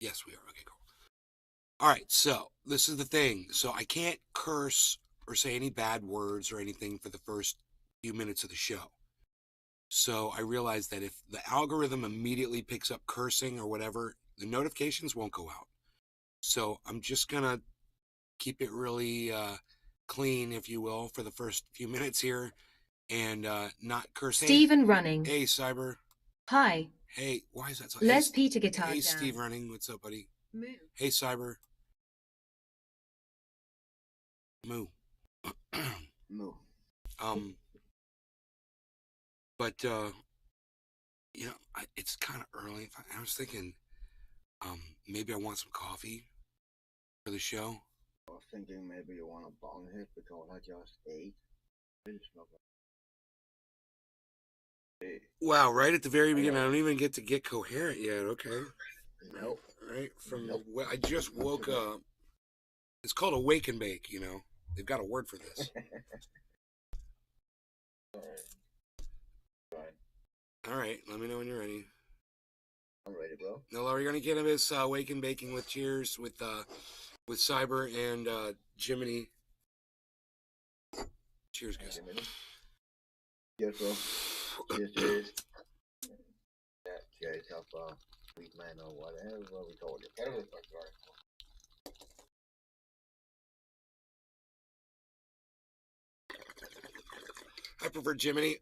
Yes, we are. Okay, cool. All right, so this is the thing. So I can't curse or say any bad words or anything for the first few minutes of the show. So I realized that if the algorithm immediately picks up cursing or whatever, the notifications won't go out. So I'm just gonna keep it really clean, if you will, for the first few minutes here, and not curse. Stephen Running. Hey, Cyber. Hi. Hey, why is that so? Les Peter Guitar Hey, Jam. Steve Running. What's up, buddy? Moo. Hey, Cyber. Moo. Moo. But you know, it's kind of early. I was thinking, maybe I want some coffee for the show. I was thinking maybe you want a bong hit because I just ate. Wow, right at the very beginning, I don't even get to get coherent yet. Okay. Nope. Right from I just woke up. It's called a wake and bake. You know, they've got a word for this. All right, let me know when you're ready. I'm ready, bro. No, we're gonna get into this wake and baking with cheers with Cyber and Jiminy. Cheers, guys. Cheers, bro. Cheers, cheers. Yeah, cheers, up, sweet man or whatever we call it. Whatever the fuck you are. I prefer Jiminy.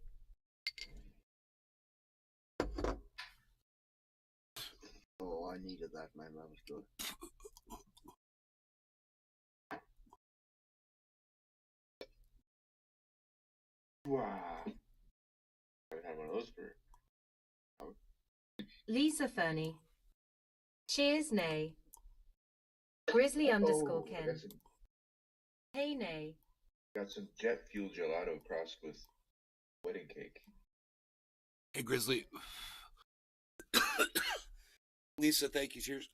Oh, I needed that, man. That was good. Wow. I haven't had one of those for. Lisa Fernie. Cheers, Nay. Grizzly _ Ken. Hey, Nay. Got some jet fuel gelato crossed with wedding cake. Hey, Grizzly. Lisa, thank you. Cheers.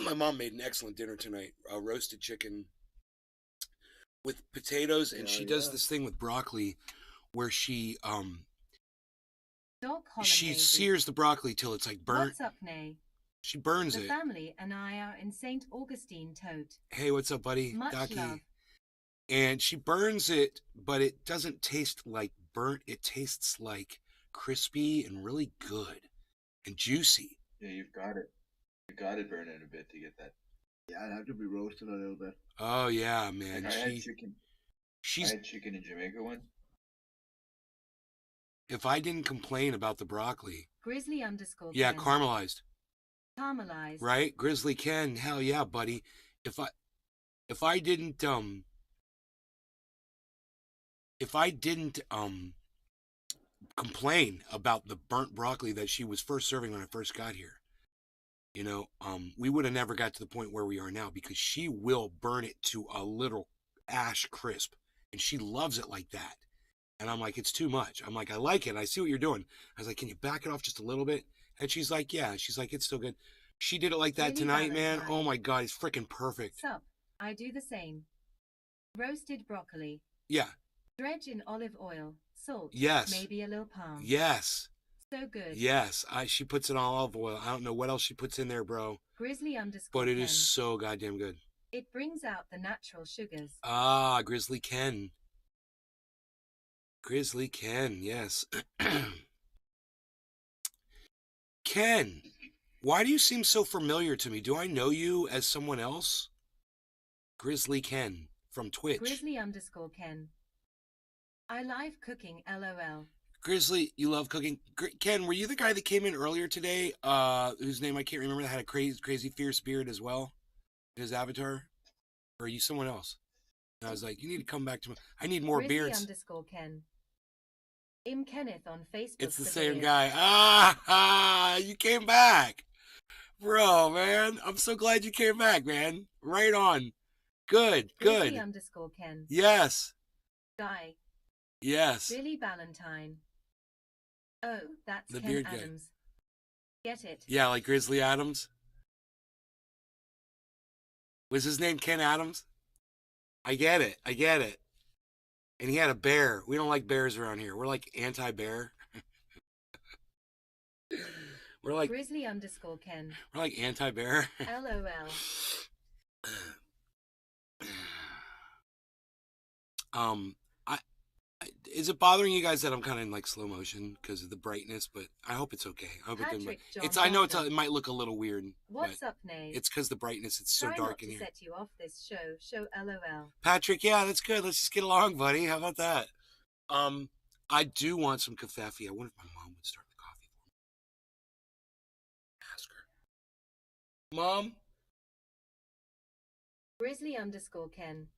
My mom made an excellent dinner tonight. Roasted chicken with potatoes, and she does this thing with broccoli where she sears the broccoli till it's like burnt. What's up, Nay? She burns The it. family and I are in St. Augustine, Tote. Hey, what's up, buddy? Much Docky. love. And she burns it, but it doesn't taste like burnt. It tastes like crispy and really good and juicy. Yeah, you've got it. You got to burn it a bit to get that. Yeah, I'd have to be roasted a little bit. Oh yeah, man. Like I had chicken. I had chicken in Jamaica once. If I didn't complain about the broccoli. Grizzly _ Yeah, Ken. caramelized. Caramelized. Right? Grizzly Ken. Hell yeah, buddy. If I didn't complain about the burnt broccoli that she was first serving when I first got here, you know, we would have never got to the point where we are now, because she will burn it to a little ash crisp, and she loves it like that. And I'm like, it's too much. I'm like, I like it. I see what you're doing. I was like, can you back it off just a little bit? And she's like, yeah. She's like, it's still good. She did it like that tonight, man. Oh my God, it's freaking perfect. Sup, I do the same. Roasted broccoli. Yeah. Dredge in olive oil, salt. Yes. Maybe a little palm. Yes. So good. Yes. She puts it on olive oil. I don't know what else she puts in there, bro. Grizzly _ But it Ken. is so goddamn good. It brings out the natural sugars. Ah, Grizzly Ken. Grizzly Ken, yes. Ken, why do you seem so familiar to me? Do I know you as someone else? Grizzly Ken from Twitch. Grizzly _ Ken. I live cooking, LOL. Grizzly, you love cooking. Ken, were you the guy that came in earlier today, whose name I can't remember, that had a crazy fierce beard as well in his avatar? Or are you someone else? And I was like, you need to come back to me. I need more beards. Grizzly _ Ken. Kenneth on Facebook. It's the same guy. Ah, you came back. Bro, man. I'm so glad you came back, man. Right on. Good, good. Grizzly _ Ken. Yes. Guy. Yes. Billy Valentine. Oh, that's the Ken beard Adams. Guy. Get it? Yeah, like Grizzly Adams. Was his name Ken Adams? I get it. I get it. And he had a bear. We don't like bears around here. We're like anti-bear. We're like Grizzly_Ken. We're like anti-bear. LOL. I is it bothering you guys that I'm kind of in like slow motion because of the brightness? But I hope it's okay. I hope Patrick John it's. I know Walker. it might look a little weird. What's but up, Nate? It's because the brightness. It's so Try dark not in to here. set you off this show. LOL. Patrick, yeah, that's good. Let's just get along, buddy. How about that? I do want some kafefe. I wonder if my mom would start the coffee for me. Ask her. Mom? Grizzly_Ken.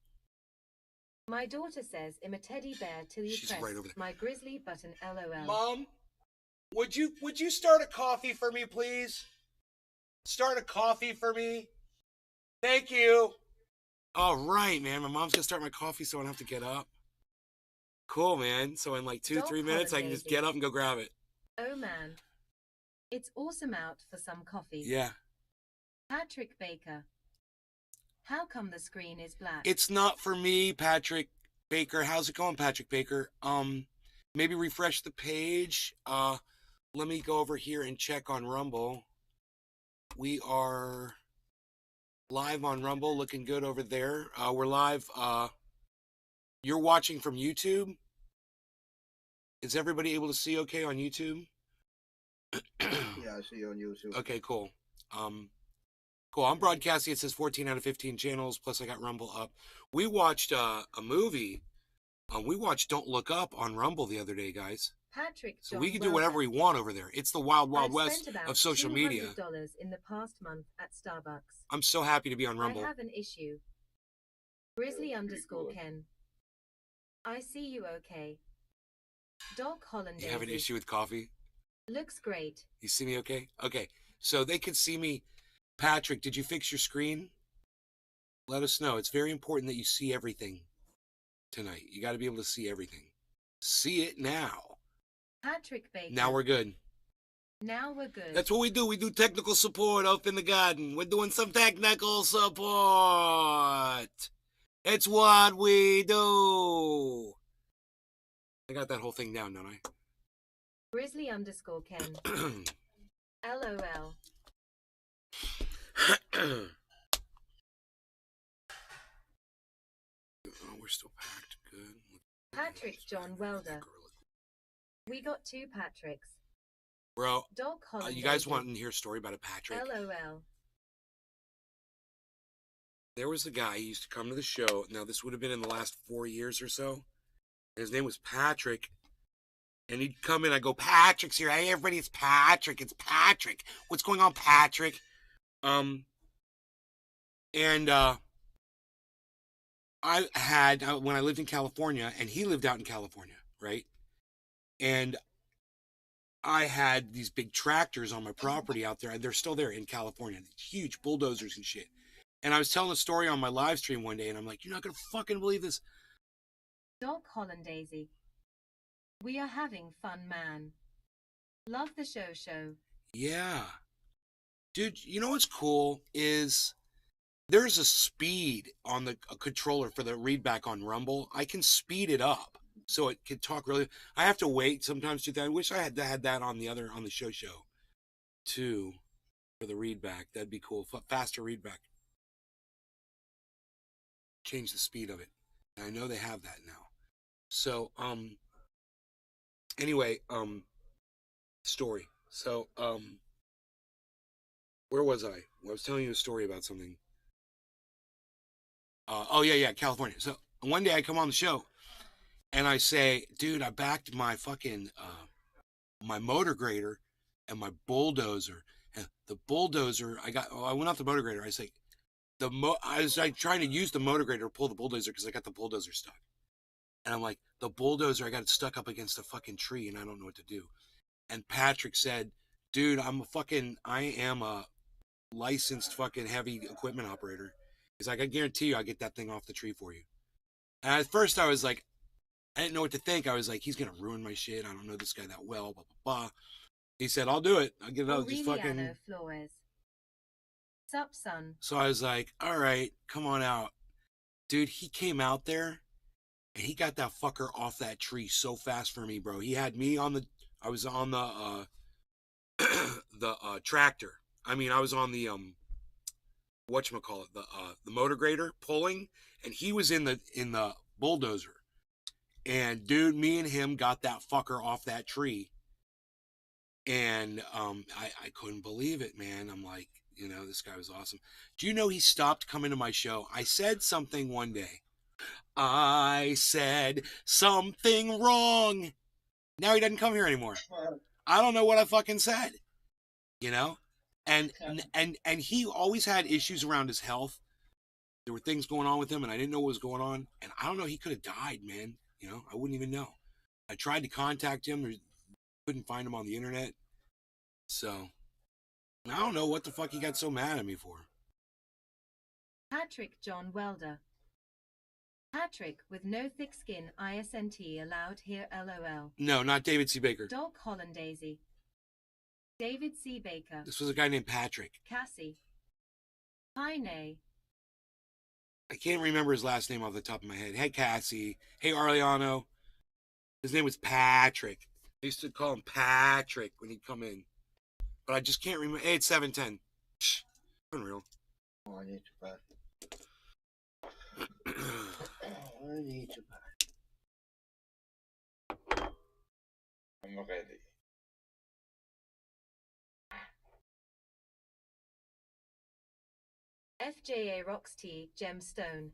My daughter says I'm a teddy bear till you She's press right over there. my grizzly button. LOL. Mom, would you start a coffee for me, please? Start a coffee for me. Thank you. All right, man. My mom's gonna start my coffee, so I don't have to get up. Cool, man. So in like 2-3 minutes, I can just get up and go grab it. Oh man, it's awesome out for some coffee. Yeah. Patrick Baker. How come the screen is black? It's not for me, Patrick Baker. How's it going, Patrick Baker? Maybe refresh the page. Let me go over here and check on Rumble. We are live on Rumble, looking good over there. We're live. You're watching from YouTube. Is everybody able to see okay on YouTube? Yeah, I see you on YouTube. Okay, cool. Cool. I'm broadcasting. It says 14 out of 15 channels. Plus, I got Rumble up. We watched a movie. We watched Don't Look Up on Rumble the other day, guys. Patrick So we can do whatever we want over there. It's the wild, wild west of social media. I've spent about $200 in the past month at Starbucks. I'm so happy to be on Rumble. I have an issue. Grizzly_Ken. I see you okay. Doc Holland. You have an issue with coffee? Looks great. You see me okay? Okay. So they can see me. Patrick, did you fix your screen? Let us know. It's very important that you see everything tonight. You got to be able to see everything. See it now. Patrick Baker. Now we're good. Now we're good. That's what we do. We do technical support up in the garden. We're doing some technical support. It's what we do. I got that whole thing down, don't I? Grizzly_Ken. LOL. Oh, we're still packed. Good. Patrick John Welder. We got 2 Patricks. Bro, Doc Holland. you guys want to hear a story about a Patrick? LOL. There was a guy who used to come to the show. Now, this would have been in the last 4 years or so. His name was Patrick. And he'd come in, I go, Patrick's here. Hey, everybody, it's Patrick. It's Patrick. What's going on, Patrick? I had, when I lived in California, and he lived out in California, right? And I had these big tractors on my property out there. They're still there in California. Huge bulldozers and shit. And I was telling a story on my live stream one day, and I'm like, you're not going to fucking believe this. Doc Holland Daisy. We are having fun, man. Love the show. Yeah. Dude, you know what's cool is there's a speed on the controller for the readback on Rumble. I can speed it up so it can talk really. I have to wait sometimes to that. I wish I had that on the show too for the readback. That'd be cool. Faster readback. Change the speed of it. And I know they have that now. So, anyway, story. So, where was I? I was telling you a story about something. Oh yeah, California. So one day I come on the show and I say, dude, I backed my fucking, my motor grader and my bulldozer. And the bulldozer, I went off the motor grader. I say, I was like trying to use the motor grader to pull the bulldozer because I got the bulldozer stuck. And I'm like, the bulldozer, I got it stuck up against a fucking tree and I don't know what to do. And Patrick said, dude, I am a licensed fucking heavy equipment operator. He's like, I guarantee you I'll get that thing off the tree for you. And at first I was like, I didn't know what to think. I was like, he's going to ruin my shit. I don't know this guy that well, blah, blah, blah. He said, I'll do it. I'll get it out. Just fucking. Flores. Sup, son? So I was like, all right, come on out. Dude, he came out there And he got that fucker off that tree so fast for me, bro. He had me on the. I was on the the tractor. I mean, I was on the whatchamacallit, the motor grader pulling, and he was in the bulldozer. And dude, me and him got that fucker off that tree. And I couldn't believe it, man. I'm like, this guy was awesome. Do you know he stopped coming to my show? I said something one day. I said something wrong. Now he doesn't come here anymore. I don't know what I fucking said. And he always had issues around his health. There were things going on with him, and I didn't know what was going on. And I don't know. He could have died, man. I wouldn't even know. I tried to contact him. Couldn't find him on the internet. So I don't know what the fuck he got so mad at me for. Patrick John Welder. Patrick with no thick skin ISNT allowed here LOL. No, not David C. Baker. Dog Hollandaisy. David C. Baker. This was a guy named Patrick. Cassie. Heine. I can't remember his last name off the top of my head. Hey, Cassie. Hey, Arliano. His name was Patrick. I used to call him Patrick when he'd come in. But I just can't remember. Hey, it's 7:10. Unreal. Oh, I need to pass. I need to pass. I'm ready. FJA Rocks T Gemstone.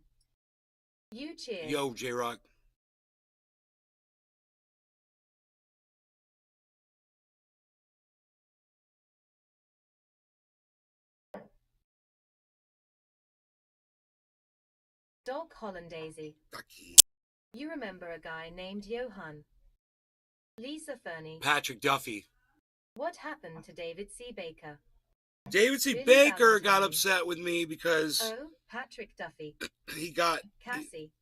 You cheer. Yo, J-Rock. Dog Hollandaisy. Ducky. You remember a guy named Johan. Lisa Fernie. Patrick Duffy. What happened to David C. Baker? David C. Billy Baker got Valentine. upset with me because Oh, Patrick Duffy. he got... Cassie.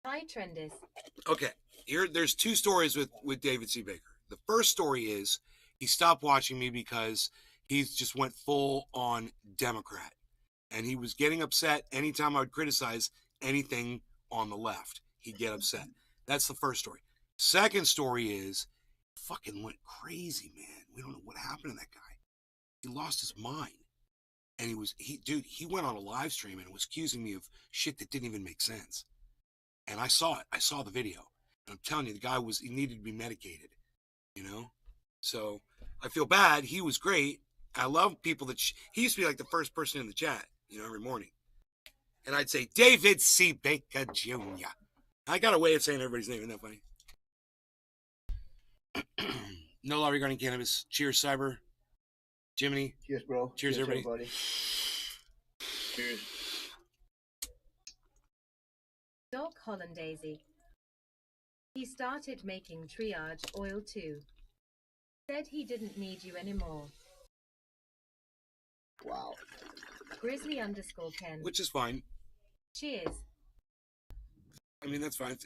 Hi, Trendys. Okay, there's two stories with David C. Baker. The first story is he stopped watching me because he just went full on Democrat. And he was getting upset anytime I would criticize anything on the left. He'd get upset. That's the first story. Second story is he fucking went crazy, man. We don't know what happened to that guy. He lost his mind. And he went on a live stream and was accusing me of shit that didn't even make sense. And I saw it. I saw the video. And I'm telling you, the guy he needed to be medicated, So I feel bad. He was great. I love people he used to be like the first person in the chat, every morning. And I'd say, David C. Baker Jr. I got a way of saying everybody's name. Isn't that funny? No law regarding cannabis. Cheers, Cyber. Jiminy. Cheers, bro. Cheers, everybody. Cheers. Dog Hollandaisy. He started making triage oil too. Said he didn't need you anymore. Wow. Grizzly_Ken. Which is fine. Cheers. I mean, that's fine.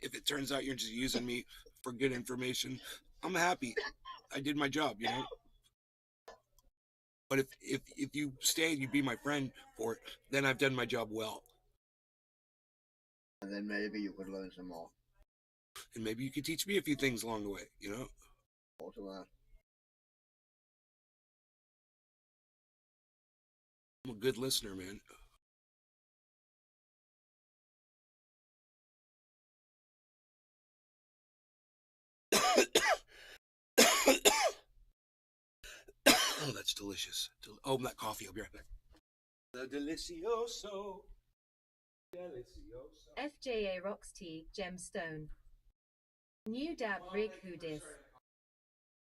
If it turns out you're just using me for good information, I'm happy. I did my job, But if you stay and you be my friend for it, then I've done my job well. And then maybe you could learn some more. And maybe you could teach me a few things along the way, Also that. I'm a good listener, man. Oh, that's delicious. Open that coffee. I'll be right back. The delicioso. Delicioso. FJA Rocks T Gemstone. New Dab Rig Who Dis.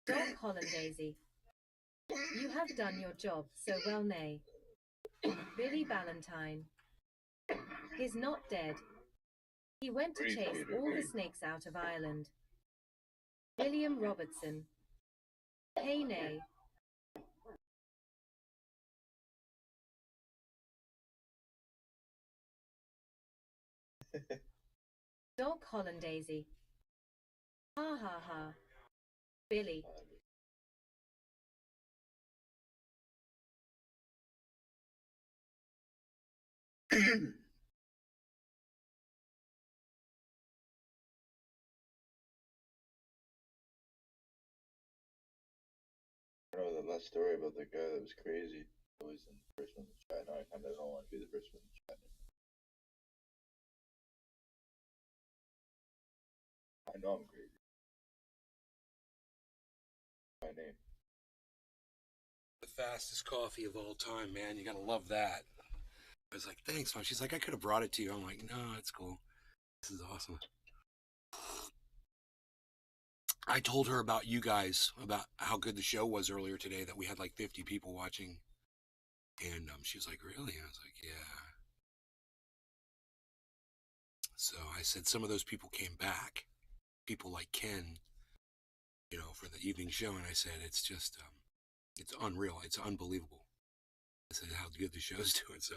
Dog Hollandaisy. You have done your job so well, nay. Billy Valentine. He's not dead. He went to chase all the snakes out of Ireland. William Robertson. Hey, nay. Dog Hollandaisy. Ha ha ha. Billy. that story about the guy that was crazy. Always in the first one in the chat. Now I kind of don't want to be the first one in the chat. I know I'm crazy. My name. The fastest coffee of all time, man. You gotta love that. I was like, thanks, Mom. She's like, I could have brought it to you. I'm like, no, it's cool. This is awesome. I told her about you guys, about how good the show was earlier today, that we had like 50 people watching. And she was like, really? I was like, yeah. So I said some of those people came back. People like Ken, for the evening show. And I said, it's just, it's unreal. It's unbelievable. I said how good the show's doing. So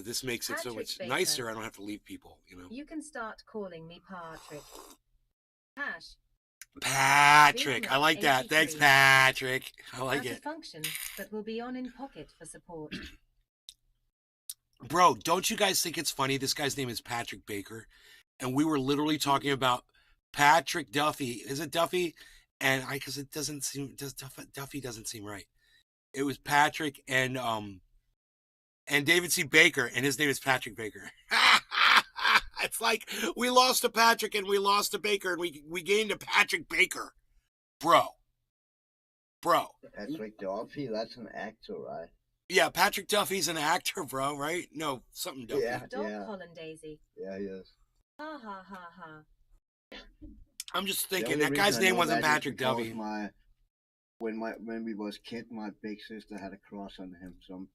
this makes it so much nicer. I don't have to leave people, You can start calling me Patrick. Patrick. I like that. Thanks, Patrick. I like it. Function, but will be on in pocket for support. Bro, don't you guys think it's funny? This guy's name is Patrick Baker. And we were literally talking about Patrick Duffy. Is it Duffy? And because it doesn't seem, Duffy doesn't seem right. It was Patrick and David C. Baker, and his name is Patrick Baker. It's like we lost to Patrick and we lost to Baker and we gained a Patrick Baker. Bro. Patrick Duffy, that's an actor, right? Yeah, Patrick Duffy's an actor, bro, right? No, something Duffy. Yeah, Hollandaise. Yeah, he is. Ha ha ha ha. I'm just thinking that guy's name wasn't Patrick Duffy. When we was kid, my big sister had a crush on him, so I'm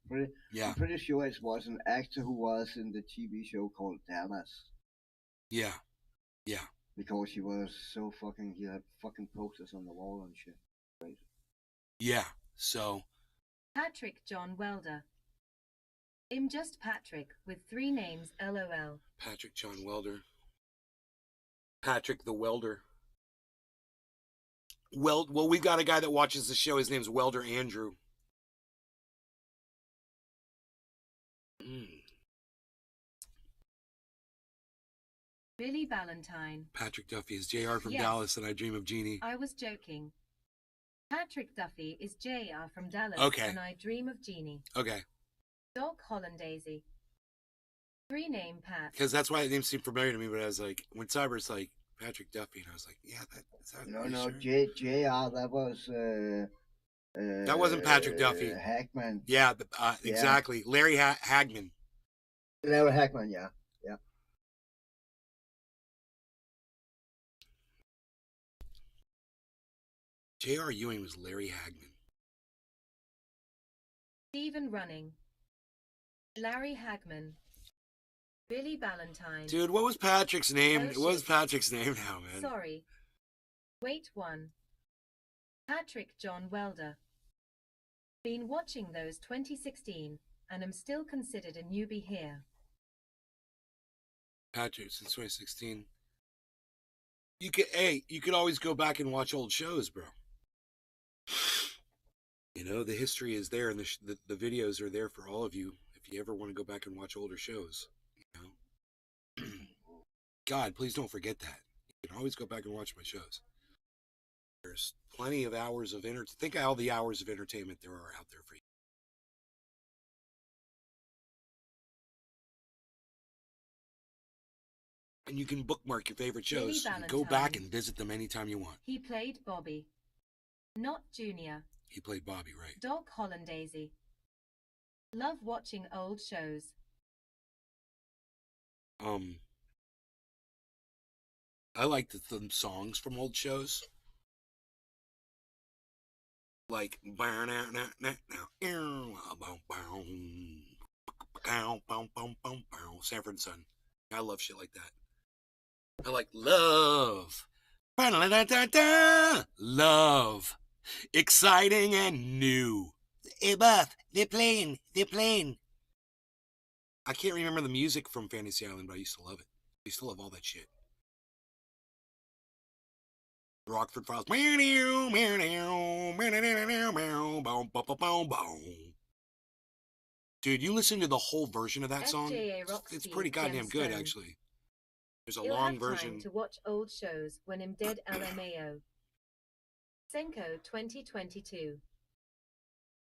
pretty sure it was an actor who was in the TV show called Dallas. Yeah. Because he was so he had fucking posters on the wall and shit. Crazy. Yeah, so. Patrick John Welder. I'm just Patrick with 3 names, LOL. Patrick John Welder. Patrick the Welder. Well, we've got a guy that watches the show. His name's Welder Andrew. Billy Valentine. Patrick Duffy is JR from Dallas, and I Dream of Jeannie. I was joking. Patrick Duffy is JR from Dallas, and I Dream of Jeannie. Okay. Doc Hollandaise. 3 name Pat. Because that's why the name seemed familiar to me, but I was like, when Cyber's like, Patrick Duffy, and I was like, yeah, No, sure? JR, that was that wasn't Patrick Duffy. Hackman. Yeah, exactly. Larry Hagman. Larry Hagman, yeah. J.R. Ewing was Larry Hagman. Stephen Running. Larry Hagman. Billy Valentine. Dude, what was Patrick's name? What was Patrick's name now, man? Sorry. Wait 1. Patrick John Welder. Been watching those 2016, and am still considered a newbie here. Patrick, since 2016. You could always go back and watch old shows, bro. The history is there, and the videos are there for all of you if you ever want to go back and watch older shows. God, please don't forget that. You can always go back and watch my shows. There's plenty of hours of think of all the hours of entertainment there are out there for you. And you can bookmark your favorite shows and go back and visit them anytime you want. He played Bobby. Not Junior. He played Bobby, right? Doc Hollandaise. Love watching old shows. I like the songs from old shows. Like Sanford and Son. I love shit like that. I like love. Love. Exciting and new. Hey, Buff, they're playing. I can't remember the music from Fantasy Island, but I used to love it. I used to love all that shit. Rockford Files. Dude, you listen to the whole version of that song? It's pretty goddamn good, actually. There's a long version. Time to watch old shows when I'm dead LMAO. Senko 2022.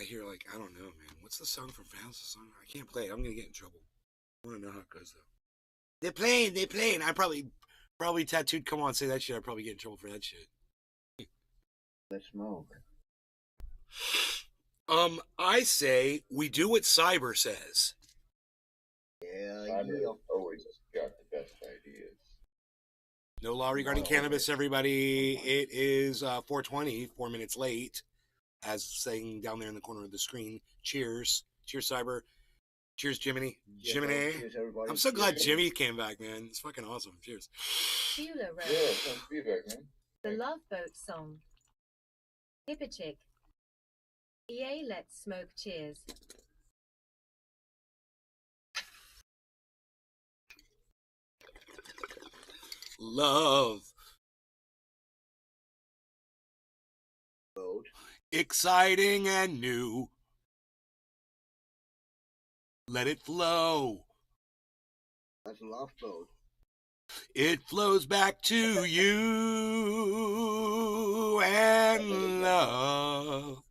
I hear like, I don't know, man. What's the song from Fast song? I can't play it. I'm gonna get in trouble. I wanna know how it goes though. They're playing. I probably tattooed come on say that shit. I'd probably get in trouble for that shit. The smoke. I say we do what Cyber says. Yeah, Cyber yeah. always got the best ideas. No law regarding cannabis, everybody. It is 4:20, 4 minutes late, as saying down there in the corner of the screen. Cheers. Cheers, Cyber. Cheers, Jiminy. Jiminy. Cheers, everybody. I'm so glad Cheers. Jimmy came back, man. It's fucking awesome. Cheers. Beulah Road. Yeah, it's nice to be back, man. The Love Boat Song. Hipperchick. EA Let's Smoke Cheers. Love. Boat. Exciting and new. Let it flow. That's Love Boat. It flows back to you and love.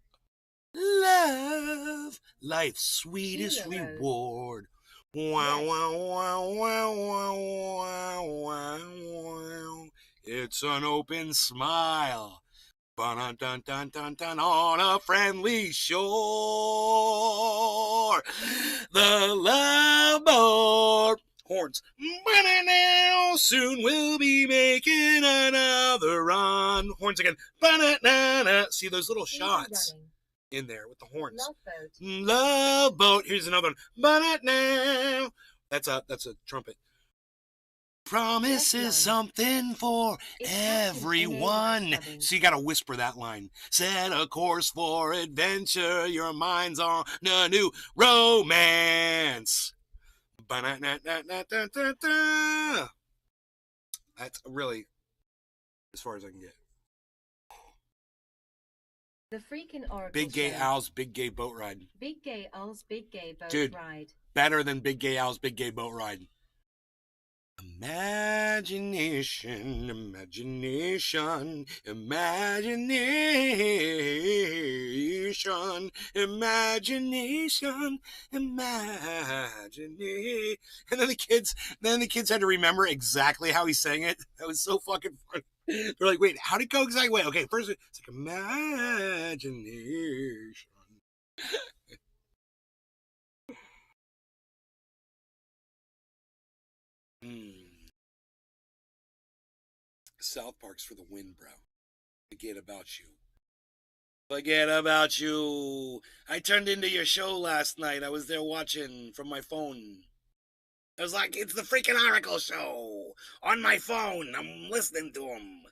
Love, life's sweetest Beulah Road. reward. Wow, wow, wow, wow, wow, wow, wow, wow. It's an open smile. Dun dun dun dun dun on a friendly shore. The love boat. Horns. Ba-na-now. Soon we'll be making another run. Horns again. Ba-na-na-na. See those little Easy shots running. in there with the horns. Love Boat. Love boat. Here's another one. Ba-na-now. That's a trumpet. Promise is something for It's Captain everyone. NAY So you gotta whisper that line. Set a course for adventure. Your mind's on a new romance. Ba-na-na-na-na-na-na-na. That's really as far as I can get. The freaking Oracle Big Gay Show. Owl's Big Gay Boat Ride. Big Gay Owl's Big Gay Boat Dude. Ride. Better than Big Gay Owl's Big Gay Boat Ride. Imagination, imagination, imagination, imagination, imagination. And then the kids had to remember exactly how he sang it. That was so fucking funny. They're like, wait, how'd it go exactly? Wait, okay, first it's like imagination. South Park's for the win, bro. Forget about you. Forget about you. I turned into your show last night. I was there watching from my phone. I was like, it's the freaking Oracle Show. On my phone. I'm listening to him.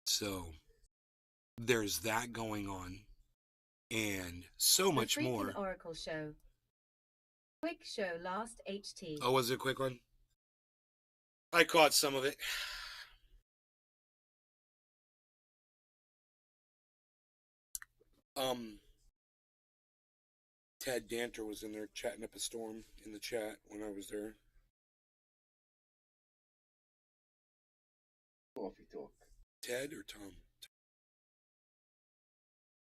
So, there's that going on. And so much more. The freaking Oracle Show. Quick show last HT. Oh, was it a quick one? I caught some of it. Ted Danter was in there chatting up a storm in the chat when I was there. Coffee talk. Ted or Tom?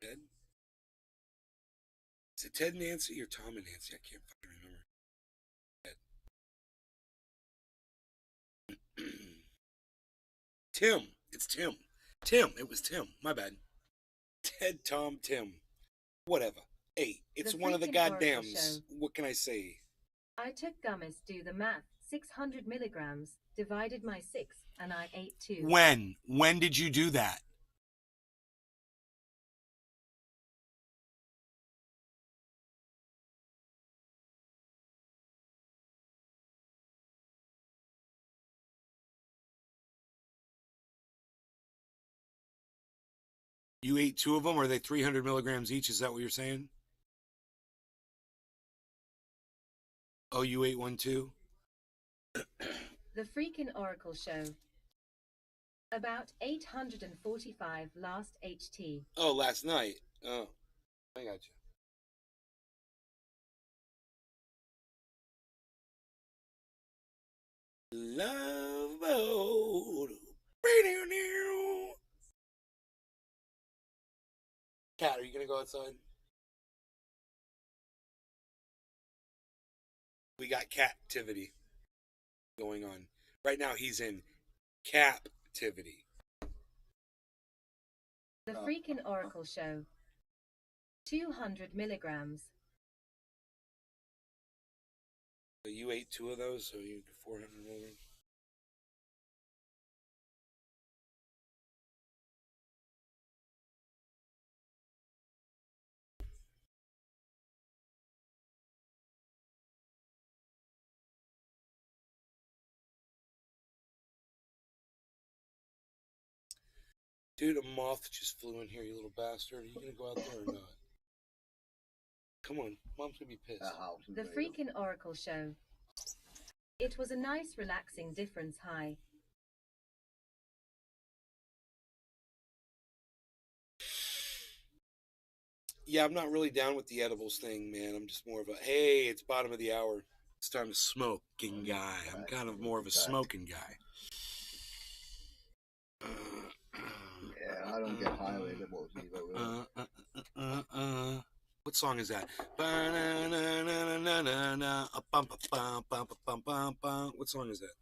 Ted? Is it Ted and Nancy or Tom and Nancy? I can't fucking remember. Ted. Tim. It's Tim. Tim. It was Tim. My bad. Ted, Tom, Tim. Whatever. Hey, it's one of the goddams. What can I say? I took gummies, do the math. 600 milligrams, divided by 6, and I ate 2. When? When did you do that? You ate 2 of them? Are they 300 milligrams each? Is that what you're saying? Oh, you ate one too? The freaking Oracle Show. About 845 last HT. Oh, last night. Oh, I got you. Love boat. Cat, are you gonna go outside? We got captivity going on. Right now he's in captivity. The Freakin' Oracle Show. 200 milligrams. So you ate 2 of those, so you 400 milligrams. Dude, a moth just flew in here, you little bastard. Are you gonna go out there or not? Come on, Mom's gonna be pissed. The Freakin' Oracle Show. It was a nice relaxing difference high. Yeah, I'm not really down with the edibles thing, man. I'm just more of a, hey, it's bottom of the hour. It's time to smoking guy. I'm kind of more of a smoking guy. Yeah, I don't get high with edibles either. What song is that? What song is that?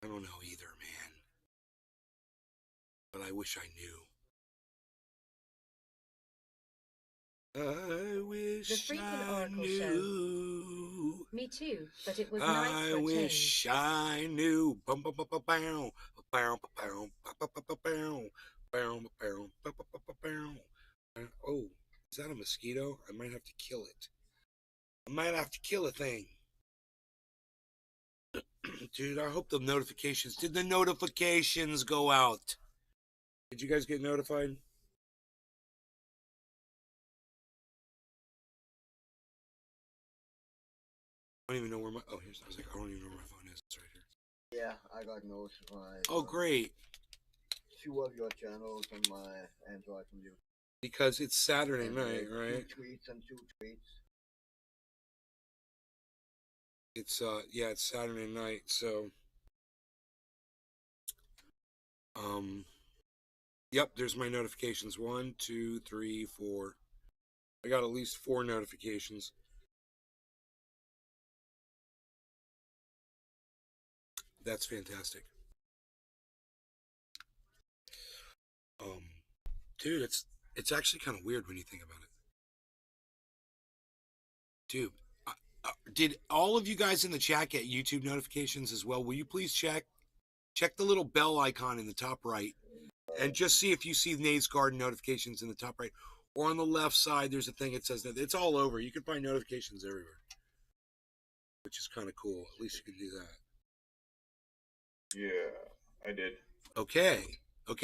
I don't know either, man. But I wish I knew. I wish The Freakin' I Oracle knew. Me too, but it was nice for I a change. wish I knew. Bum, bum, bum, bum, bum, bum, bum, bum, bum, bum, bum, bum. Oh, is that a mosquito? I might have to kill it. I might have to kill a thing. Dude, I hope the notifications. Did the notifications go out? Did you guys get notified? I don't even know where my. Oh, here's. I was like, I don't even know where my phone is. It's right here. Yeah, I got notified. Oh, great. 2 of your channels on my Android computer. Because it's Saturday night, right? 2 tweets and 2 tweets. It's yeah, it's Saturday night, so yep, there's my notifications. 1, 2, 3, 4. I got at least 4 notifications. That's fantastic. Dude, it's actually kind of weird when you think about it. Dude, did all of you guys in the chat get YouTube notifications as well? Will you please check the little bell icon in the top right and just see if you see Nate's Garden notifications in the top right, or on the left side there's a thing that says that it's all over. You can find notifications everywhere, which is kind of cool. At least you can do that. Yeah, I did. Okay,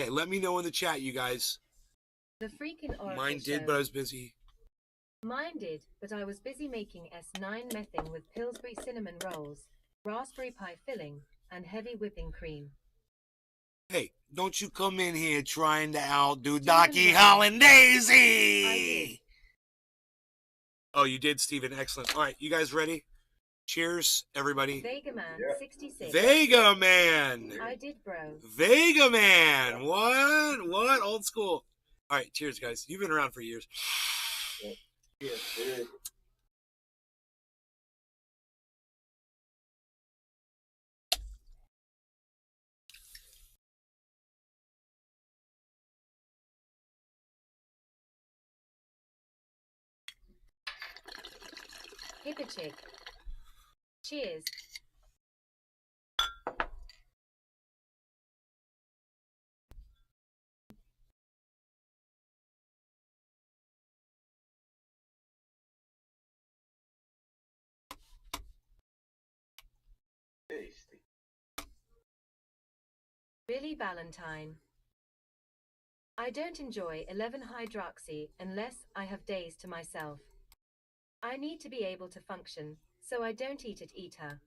let me know in the chat, you guys. The Freakin' Oracle Mine did, Show. but I was busy. Mine did, but I was busy making S9 mething with Pillsbury cinnamon rolls, raspberry pie filling, and heavy whipping cream. Hey, don't you come in here trying to outdo Stephen Docky Brown. Hollandaisy! I did. Oh, you did, Stephen. Excellent. All right, you guys ready? Cheers, everybody. Vega Man Yeah. 66. Vega Man! I did, bro. Vega Man! What? Old school. All right, cheers, guys. You've been around for years. Yes, it is. Hip a chick. Cheers. Tasty. Billy Valentine. I don't enjoy 11-hydroxy unless I have days to myself. I need to be able to function, so I don't eat it either.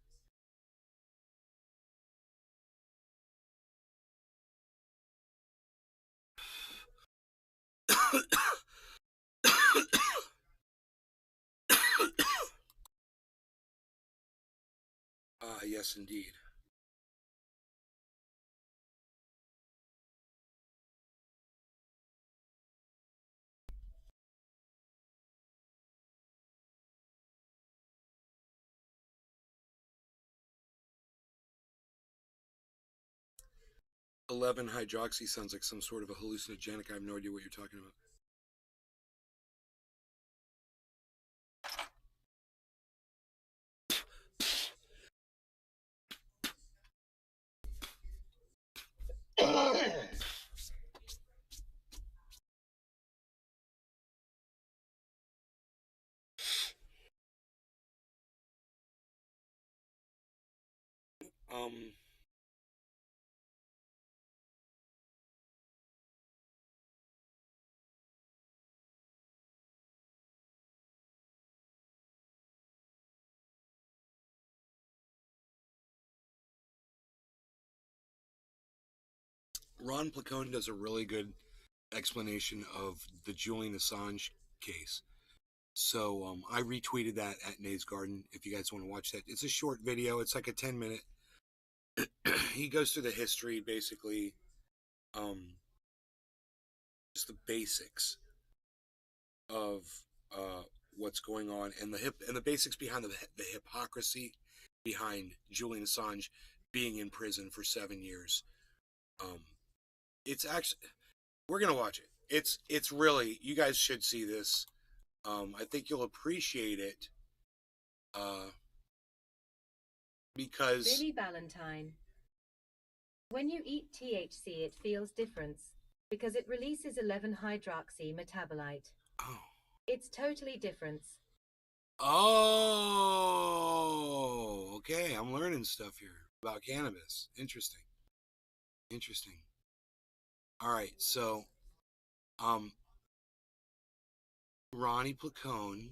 Yes, indeed. Eleven hydroxy sounds like some sort of a hallucinogenic. I have no idea what you're talking about. Um, Ron Placone does a really good explanation of the Julian Assange case. So I retweeted that at Nays Garden. If you guys want to watch that, it's a short video. It's like a 10-minute. He goes through the history, basically, just the basics of what's going on, and the basics behind the hypocrisy behind Julian Assange being in prison for 7 years. Um, it's actually we're gonna watch it. It's really, you guys should see this. I think you'll appreciate it because Billy Valentine. When you eat THC, it feels different because it releases 11-hydroxy metabolite. oh It's totally different. oh okay, I'm learning stuff here about cannabis. Interesting. Interesting. All right, so um, Ronnie Placone.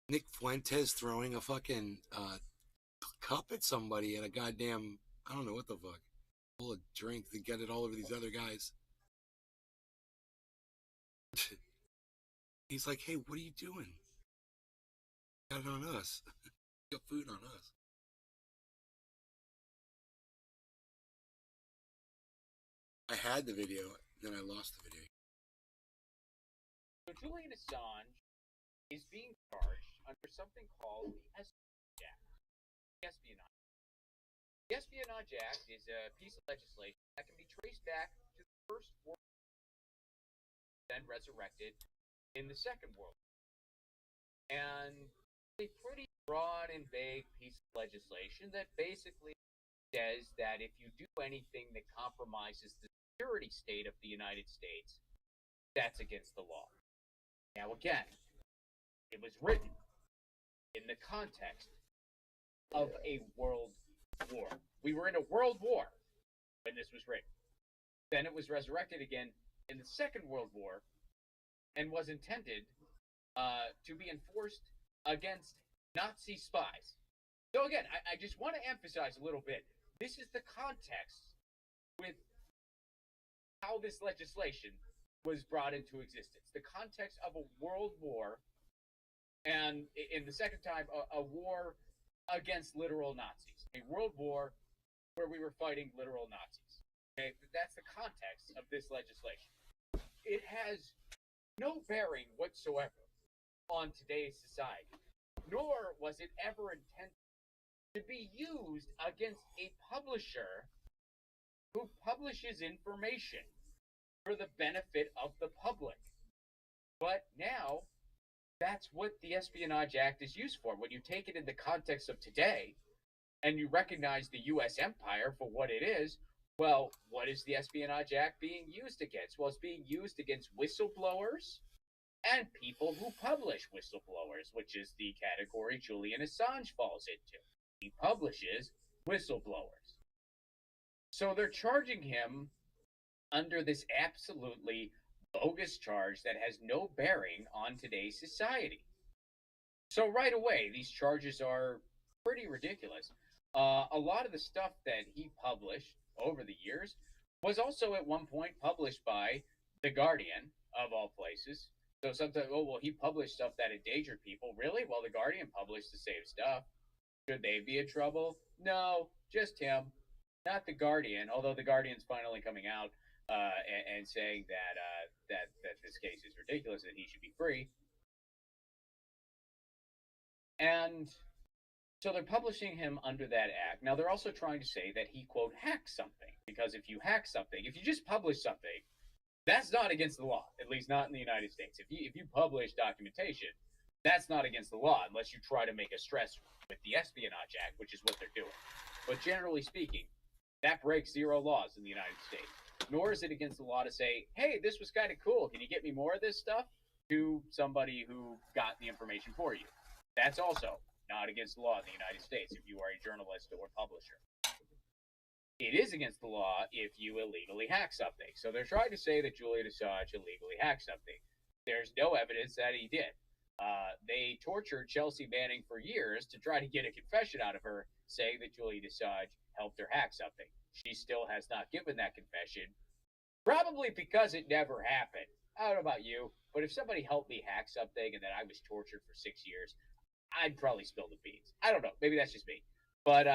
Nick Fuentes throwing a fucking cup at somebody at a goddamn, I don't know what the fuck, full of drink to get it all over these other guys. He's like, hey, what are you doing? Got it on us. Got food on us. I had the video, then I lost the video. So Julian Assange is being charged under something called the Espionage Act. The Espionage Act is a piece of legislation that can be traced back to the First World War, then resurrected in the Second World War. And a pretty broad and vague piece of legislation that basically says that if you do anything that compromises the security state of the United States, that's against the law. Now, again, it was written in the context of a world war. We were in a world war when this was written. Then it was resurrected again in the Second World War and was intended to be enforced against Nazi spies. So again, I just want to emphasize a little bit. This is the context with how this legislation was brought into existence. The context of a world war, and in the second time, a war against literal Nazis. A world war where we were fighting literal Nazis. Okay, that's the context of this legislation. It has no bearing whatsoever on today's society, nor was it ever intended to be used against a publisher who publishes information for the benefit of the public. But now, that's what the Espionage Act is used for. When you take it in the context of today, and you recognize the U.S. empire for what it is, well, what is the Espionage Act being used against? Well, it's being used against whistleblowers and people who publish whistleblowers, which is the category Julian Assange falls into. He publishes whistleblowers. So they're charging him under this absolutely bogus charge that has no bearing on today's society. So right away, these charges are pretty ridiculous. A lot of the stuff that he published over the years was also at one point published by The Guardian, of all places. So sometimes, oh, well, he published stuff that endangered people. Really? Well, The Guardian published the same stuff. Should they be in trouble? No, just him, not The Guardian. Although The Guardian's finally coming out and saying that this case is ridiculous and he should be free. And so they're publishing him under that act. Now they're also trying to say that he quote hacked something, because if you hack something, if you just publish something, that's not against the law. At least not in the United States. If you publish documentation, that's not against the law unless you try to make a stress with the Espionage Act, which is what they're doing. But generally speaking, that breaks zero laws in the United States. Nor is it against the law to say, hey, this was kind of cool. Can you get me more of this stuff? To somebody who got the information for you. That's also not against the law in the United States if you are a journalist or publisher. It is against the law if you illegally hack something. So they're trying to say that Julian Assange illegally hacked something. There's no evidence that he did. They tortured Chelsea Manning for years to try to get a confession out of her, saying that Julian Assange helped her hack something. She still has not given that confession, probably because it never happened. I don't know about you, but if somebody helped me hack something and then I was tortured for 6 years, I'd probably spill the beans. I don't know. Maybe that's just me. But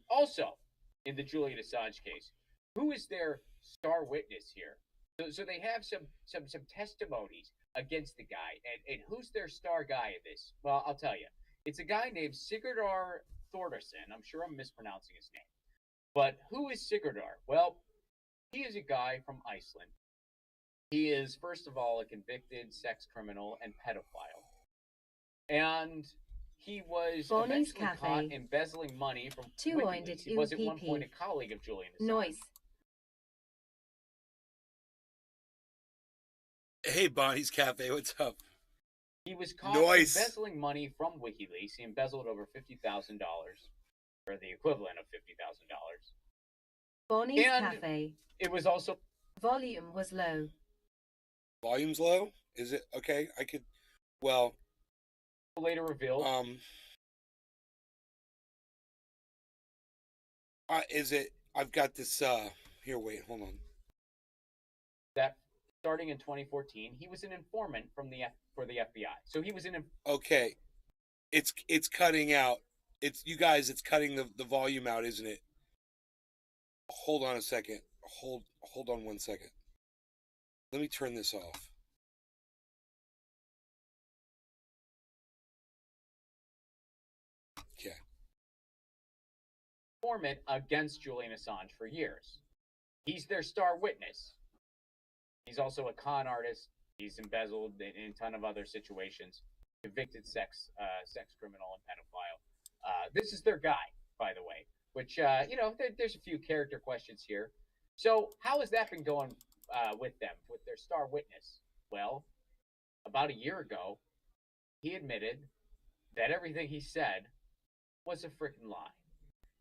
also, in the Julian Assange case, who is their star witness here? So they have some testimonies against the guy, and who's their star guy in this? Well, I'll tell you. It's a guy named Sigurdar Thordarson. I'm sure I'm mispronouncing his name. But who is Sigurdar? Well, he is a guy from Iceland. He is, first of all, a convicted sex criminal and pedophile. And he was Bonnie's eventually Cafe. caught embezzling money from WikiLeaks. He was at one point a colleague of Julian Assange. Noise. Hey, Bonnie's Cafe, what's up? He was caught embezzling money from WikiLeaks. He embezzled over $50,000, or the equivalent of $50,000. Bonnie's Cafe. It was also... Volume was low. Volume's low? Is it? Okay, I could... Well... Later revealed... is it... I've got this, Here, wait, hold on. That... Starting in 2014, he was an informant for the FBI. So he was in... Okay. It's cutting out. You guys, it's cutting the volume out, isn't it? Hold on a second. Hold on 1 second. Let me turn this off. Okay. Informant against Julian Assange for years. He's their star witness. He's also a con artist. He's embezzled in a ton of other situations. Convicted sex criminal and pedophile. This is their guy, by the way. Which, there's a few character questions here. So, how has that been going with them, with their star witness? Well, about a year ago, he admitted that everything he said was a freaking lie.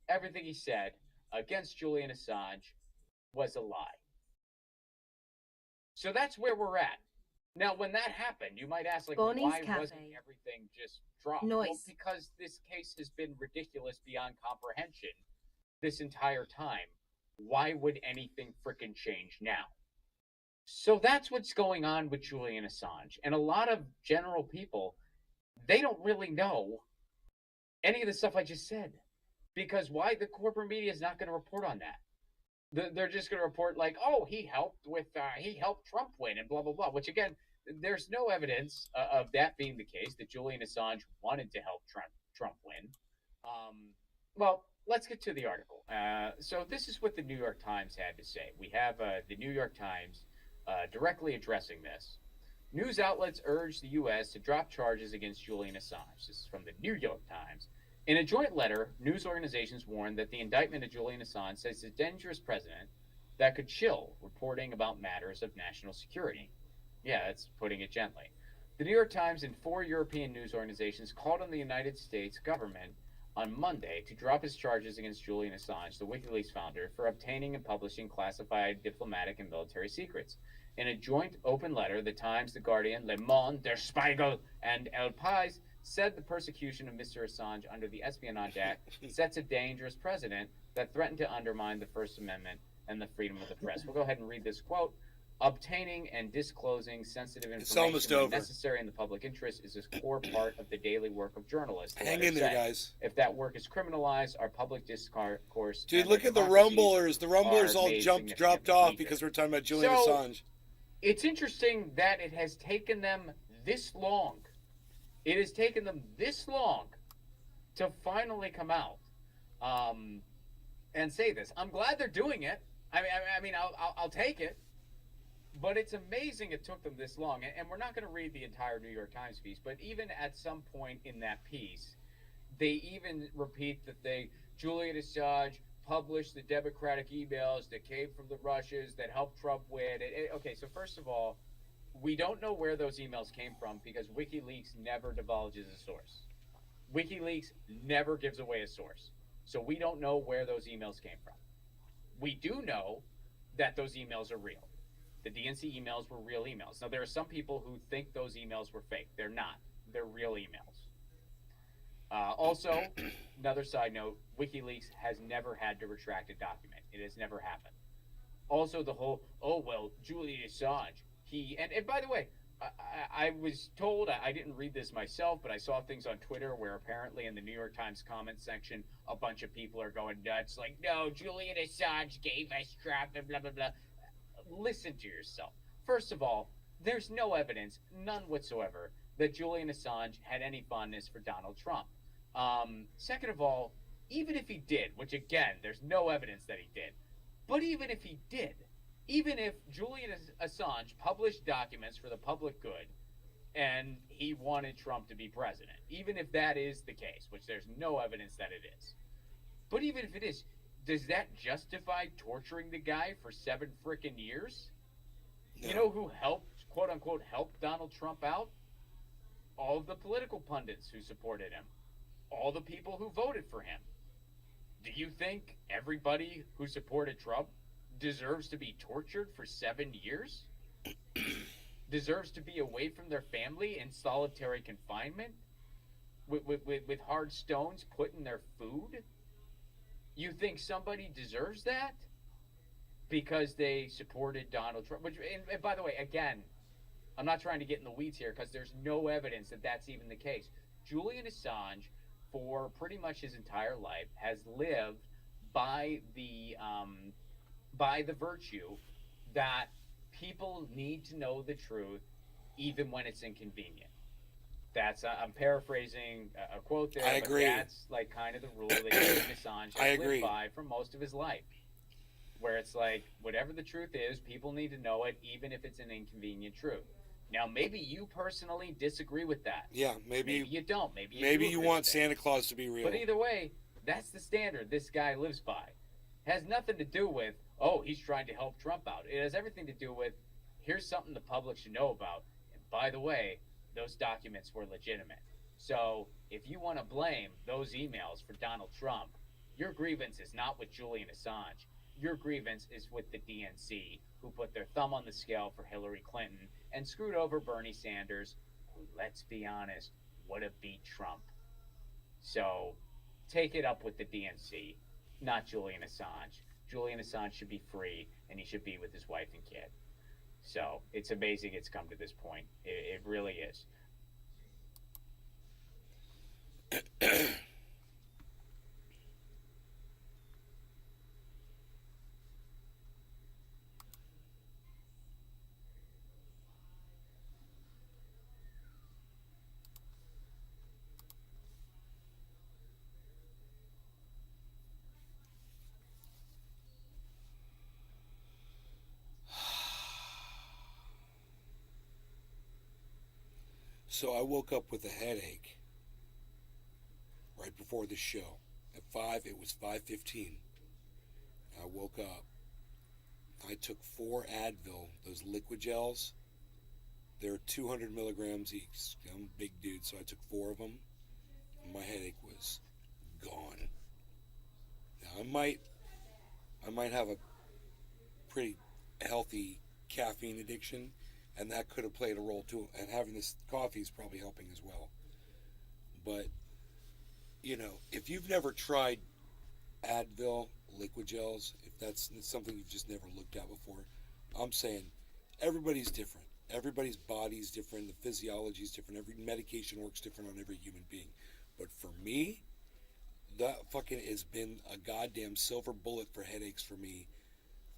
Everything he said against Julian Assange was a lie. So that's where we're at. Now, when that happened, you might ask, why wasn't everything just dropped? Noise. Well, because this case has been ridiculous beyond comprehension this entire time. Why would anything frickin' change now? So that's what's going on with Julian Assange. And a lot of general people, they don't really know any of the stuff I just said. Because why? The corporate media is not going to report on that. They're just going to report he helped Trump win and blah, blah, blah. Which, again, there's no evidence of that being the case, that Julian Assange wanted to help Trump win. Well, let's get to the article. So this is what the New York Times had to say. We have the New York Times directly addressing this. News outlets urge the U.S. to drop charges against Julian Assange. This is from the New York Times. In a joint letter, news organizations warned that the indictment of Julian Assange sets a dangerous precedent that could chill reporting about matters of national security. Yeah, that's putting it gently. The New York Times and 4 European news organizations called on the United States government on Monday to drop its charges against Julian Assange, the WikiLeaks founder, for obtaining and publishing classified diplomatic and military secrets, In a joint open letter, The Times, The Guardian, Le Monde, Der Spiegel, and El Pais said the persecution of Mr. Assange under the Espionage Act sets a dangerous precedent that threatened to undermine the First Amendment and the freedom of the press. We'll go ahead and read this quote. Obtaining and disclosing sensitive information when necessary in the public interest is a core part of the daily work of journalists. Hang in there, guys. If that work is criminalized, our public discourse. Dude, look at the Rumblers. The Rumblers all dropped off because we're talking about Julian Assange. It's interesting that it has taken them this long. It has taken them this long to finally come out and say this. I'm glad they're doing it. I mean, I'll take it. But it's amazing it took them this long. And we're not going to read the entire New York Times piece, but even at some point in that piece, they even repeat that Julian Assange published the Democratic emails that came from the Russians that helped Trump win. Okay, so first of all, we don't know where those emails came from because WikiLeaks never divulges a source. WikiLeaks never gives away a source. So we don't know where those emails came from. We do know that those emails are real. The DNC emails were real emails. Now, there are some people who think those emails were fake. They're not. They're real emails. Also, another side note, WikiLeaks has never had to retract a document. It has never happened. Also, the whole, Julian Assange, and by the way, I was told, I didn't read this myself, but I saw things on Twitter where apparently in the New York Times comment section, a bunch of people are going nuts, like, no, Julian Assange gave us crap and blah, blah, blah. Listen to yourself. First of all, there's no evidence, none whatsoever, that Julian Assange had any fondness for Donald Trump. Second of all, even if he did, which again, there's no evidence that he did, but even if he did, even if Julian Assange published documents for the public good and he wanted Trump to be president, even if that is the case, which there's no evidence that it is, but even if it is, does that justify torturing the guy for 7 frickin' years? No. You know who helped, quote unquote, help Donald Trump out? All of the political pundits who supported him. All the people who voted for him. Do you think everybody who supported Trump deserves to be tortured for 7 years? Deserves to be away from their family in solitary confinement? With hard stones put in their food? You think somebody deserves that because they supported Donald Trump? Which, and by the way, again, I'm not trying to get in the weeds here because there's no evidence that that's even the case. Julian Assange, for pretty much his entire life, has lived by the virtue that people need to know the truth even when it's inconvenient. That's I'm paraphrasing a quote there. I agree. But that's like kind of the rule that Julian Assange has lived by for most of his life, where it's like whatever the truth is, people need to know it, even if it's an inconvenient truth. Now, maybe you personally disagree with that. Yeah, maybe you don't. Maybe you want Santa Claus to be real. But either way, that's the standard this guy lives by. Has nothing to do with he's trying to help Trump out. It has everything to do with here's something the public should know about. And by the way, those documents were legitimate. So if you want to blame those emails for Donald Trump, your grievance is not with Julian Assange. Your grievance is with the DNC, who put their thumb on the scale for Hillary Clinton and screwed over Bernie Sanders, who, let's be honest, would have beat Trump. So take it up with the DNC, not Julian Assange. Julian Assange should be free, and he should be with his wife and kid. So it's amazing it's come to this point. It really is. So I woke up with a headache right before the show. At 5, it was 5:15. I woke up. I took 4 Advil, those liquid gels. They're 200 milligrams each. I'm a big dude, so I took 4 of them. And my headache was gone. Now I might have a pretty healthy caffeine addiction, and that could have played a role too. And having this coffee is probably helping as well. But if you've never tried Advil liquid gels, if that's something you've just never looked at before, I'm saying everybody's different. Everybody's body's different. The physiology is different. Every medication works different on every human being. But for me, that fucking has been a goddamn silver bullet for headaches for me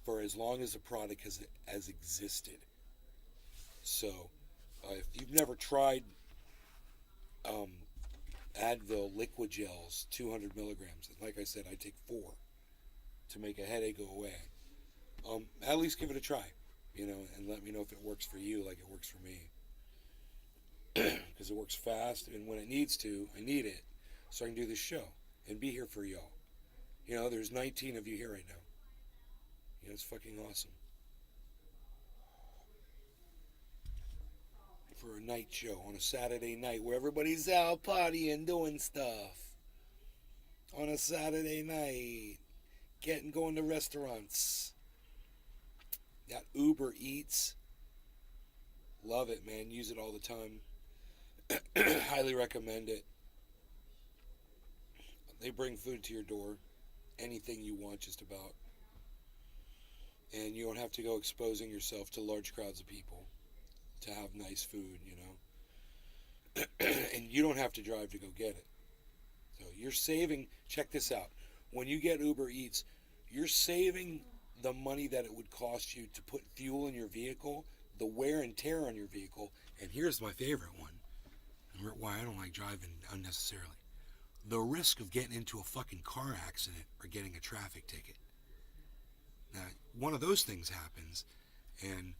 for as long as the product has existed. So, if you've never tried Advil liquid gels, 200 milligrams, like I said, I take 4 to make a headache go away. At least give it a try, and let me know if it works for you like it works for me. Because it works fast, and when it needs to, I need it so I can do this show and be here for y'all. There's 19 of you here right now. It's fucking awesome. For a night show on a Saturday night where everybody's out partying, doing stuff. On a Saturday night, going to restaurants. Got Uber Eats. Love it, man. Use it all the time. Highly recommend it. They bring food to your door. Anything you want, just about. And you don't have to go exposing yourself to large crowds of people to have nice food, And you don't have to drive to go get it. So you're saving, check this out. When you get Uber Eats, you're saving the money that it would cost you to put fuel in your vehicle, the wear and tear on your vehicle, and here's my favorite one, and why I don't like driving unnecessarily. The risk of getting into a fucking car accident or getting a traffic ticket. Now, one of those things happens, and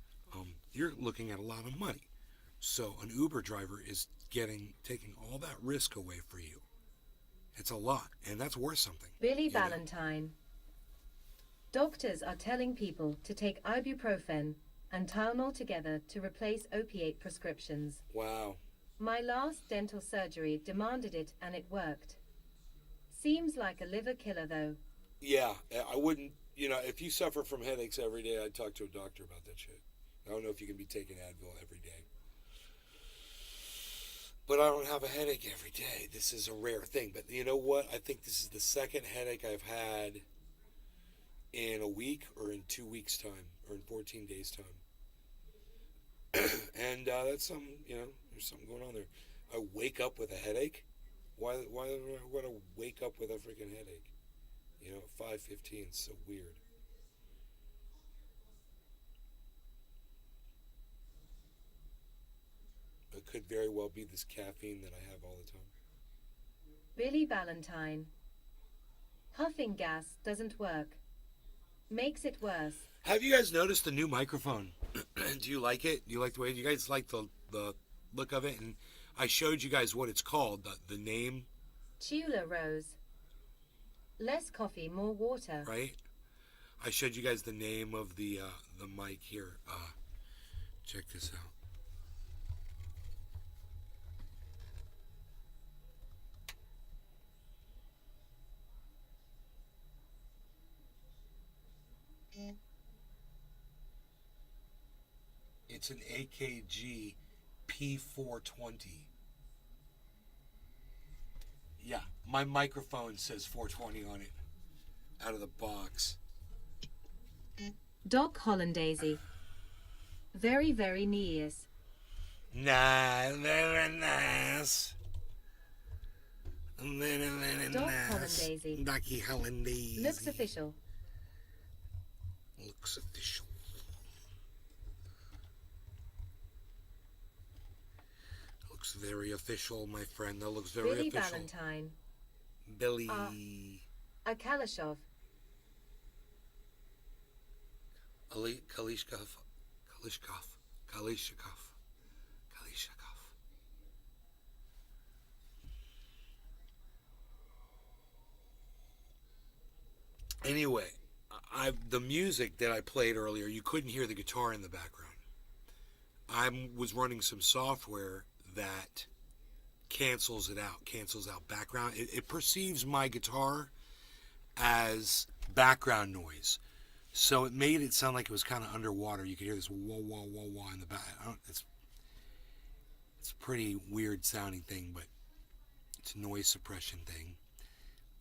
you're looking at a lot of money. So an Uber driver is taking all that risk away for you. It's a lot, and that's worth something. Billy Valentine. Doctors are telling people to take ibuprofen and Tylenol together to replace opiate prescriptions. Wow. My last dental surgery demanded it and it worked. Seems like a liver killer though. Yeah, I wouldn't, if you suffer from headaches every day, I'd talk to a doctor about that shit. I don't know if you can be taking Advil every day. But I don't have a headache every day. This is a rare thing. But you know what? I think this is the second headache I've had in a week or in 2 weeks' time or in 14 days' time. And that's something, there's something going on there. I wake up with a headache. Why do I want to wake up with a freaking headache? At 5:15, it's so weird. It could very well be this caffeine that I have all the time. Billy Valentine. Huffing gas doesn't work. Makes it worse. Have you guys noticed the new microphone? Do you like it? Do you like the way you guys like the look of it? And I showed you guys what it's called, the name. Tula Rose. Less coffee, more water. Right? I showed you guys the name of the mic here. Check this out. It's an AKG P420. Yeah, my microphone says 420 on it. Out of the box. Doc Hollandaise. Very, very nice. Nah, very nice. Very, very Doc nice. Hollandaise. Docky Hollandaise. Looks official. Looks official. Looks very official, my friend. That looks very Billy official. Valentine. Billy. A Kalashov. Kalishkov. Anyway, the music that I played earlier, you couldn't hear the guitar in the background. I was running some software that cancels out background. It perceives my guitar as background noise. So it made it sound like it was kind of underwater. You could hear this wah wah wah wah in the back. It's a pretty weird sounding thing, but it's a noise suppression thing.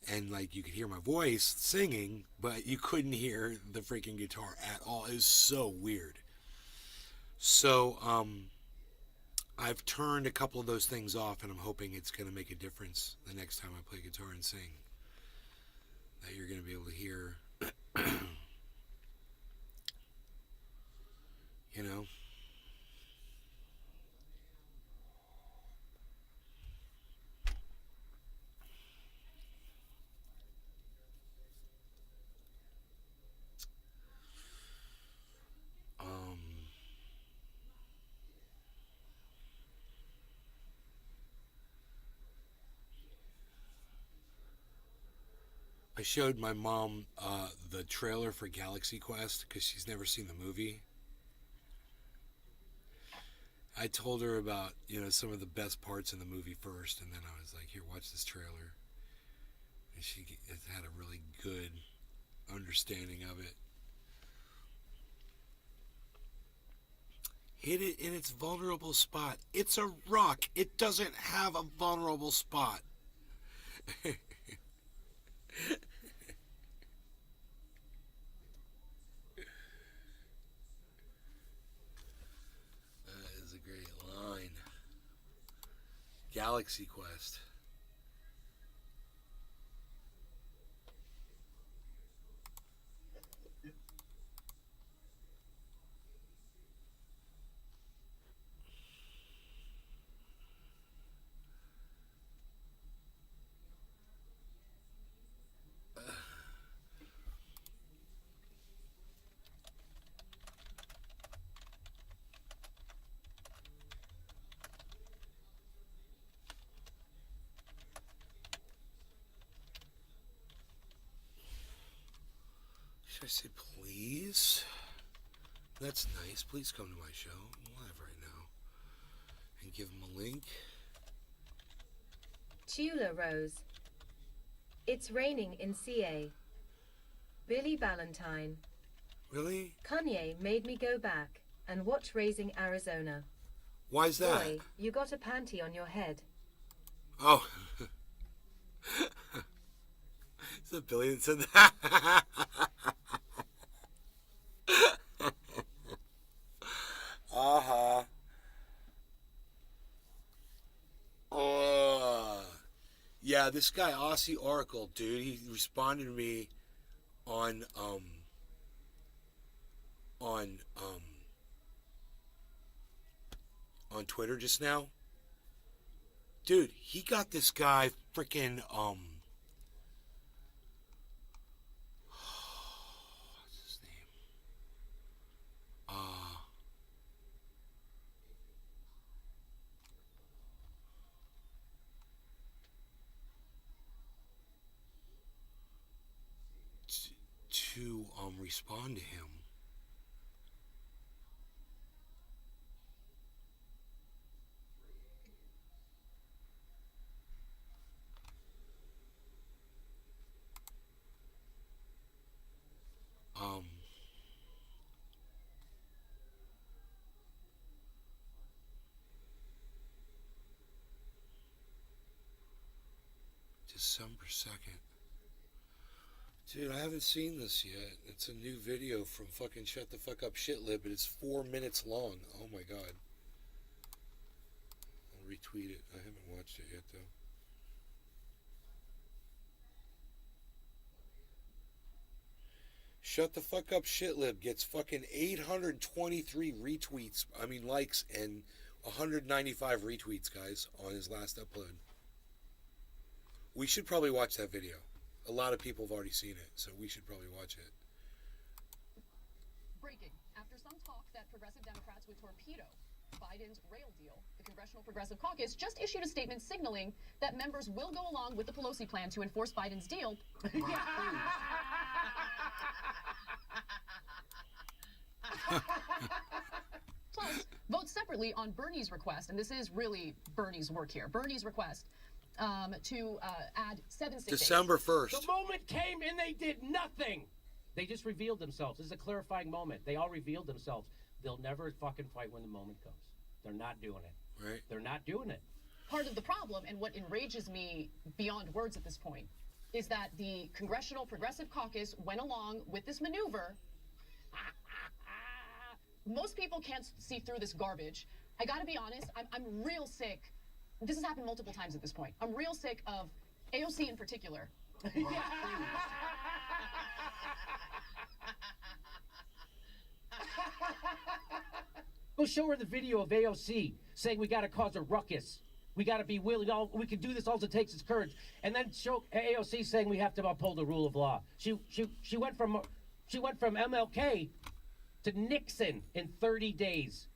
And like you could hear my voice singing, but you couldn't hear the freaking guitar at all. It was so weird. So I've turned a couple of those things off, and I'm hoping it's going to make a difference the next time I play guitar and sing. That you're going to be able to hear, you know. I showed my mom the trailer for Galaxy Quest because she's never seen the movie. I told her about, some of the best parts in the movie first, and then I was like, here, watch this trailer. And she had a really good understanding of it. Hit it in its vulnerable spot. It's a rock. It doesn't have a vulnerable spot. That is a great line. Galaxy Quest. Should I say please? That's nice. Please come to my show. I'm live right now. And give them a link. Tula Rose. It's raining in CA. Billy Valentine. Really? Kanye made me go back and watch Raising Arizona. Why's that? Boy, you got a panty on your head. Oh. Is that Billy that said that? Uh-huh. Yeah, this guy, Aussie Oracle, dude, he responded to me on Twitter just now. Dude, he got this guy freaking what's his name? To respond to him. December 2nd. Dude, I haven't seen this yet. It's a new video from fucking Shut the Fuck Up Shitlib, but it's 4 minutes long. Oh my god. I'll retweet it. I haven't watched it yet, though. Shut the Fuck Up Shitlib gets fucking 823 likes, and 195 retweets, guys, on his last upload. We should probably watch that video. A lot of people have already seen it, so we should probably watch it. Breaking. After some talk that progressive Democrats would torpedo Biden's rail deal, the Congressional Progressive Caucus just issued a statement signaling that members will go along with the Pelosi plan to enforce Biden's deal. Plus, vote separately on Bernie's request, and this is really Bernie's work here. Bernie's request to add 7 sick days. December 1st. The moment came and they did nothing. They just revealed themselves. This is a clarifying moment. They all revealed themselves. They'll never fucking fight when the moment comes. They're not doing it. Right. They're not doing it. Part of the problem, and what enrages me beyond words at this point, is that the Congressional Progressive Caucus went along with this maneuver. Most people can't see through this garbage. I gotta be honest, I'm real sick. This has happened multiple times at this point. I'm real sick of AOC in particular. Go show her the video of AOC saying we got to cause a ruckus. We got to be willing. We can do this. All it takes is courage. And then show AOC saying we have to uphold the rule of law. She went from MLK to Nixon in 30 days,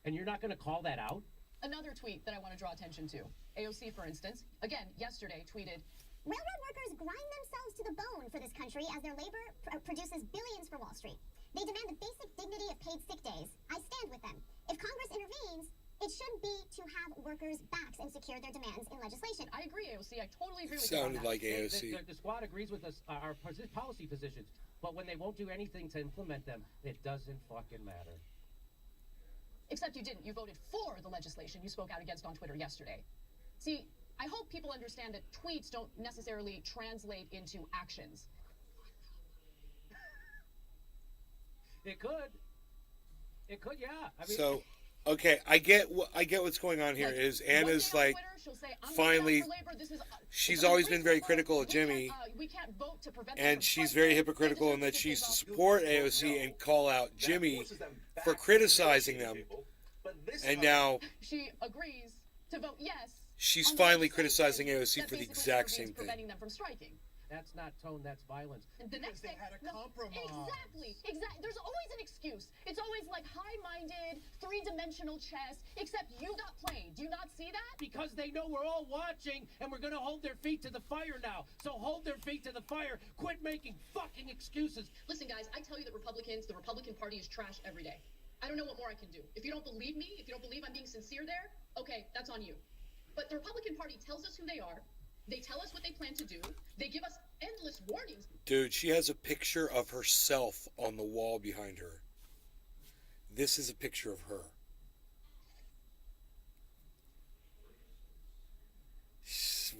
and you're not going to call that out? Another tweet that I want to draw attention to. AOC, for instance, again yesterday tweeted, "Railroad workers grind themselves to the bone for this country as their labor produces billions for Wall Street. They demand the basic dignity of paid sick days. I stand with them. If Congress intervenes, it should be to have workers' backs and secure their demands in legislation." I agree, AOC. I totally agree with you on Sounded that. like AOC. The squad agrees with us, our policy positions, but when they won't do anything to implement them, it doesn't fucking matter. Except you didn't. You voted for the legislation you spoke out against on Twitter yesterday. See, I hope people understand that tweets don't necessarily translate into actions. It could. It could, yeah. I mean, So, okay, I get what's going on here. Is Anna's like finally. She's always been very critical of Jimmy, and she's very hypocritical in that she used to support AOC and call out Jimmy for criticizing them, and now she agrees to vote yes. She's finally criticizing AOC for the exact same thing. Preventing them from striking. That's not tone, that's violence. And the next they had a compromise. Exactly. There's always an excuse. It's always like high-minded, three-dimensional chess, except you got played. Do you not see that? Because they know we're all watching, and we're going to hold their feet to the fire now. So hold their feet to the fire. Quit making fucking excuses. Listen, guys, I tell you that the Republican Party is trash every day. I don't know what more I can do. If you don't believe me, if you don't believe I'm being sincere there, okay, that's on you. But the Republican Party tells us who they are. They tell us what they plan to do. They give us endless warnings. Dude, she has a picture of herself on the wall behind her. This is a picture of her.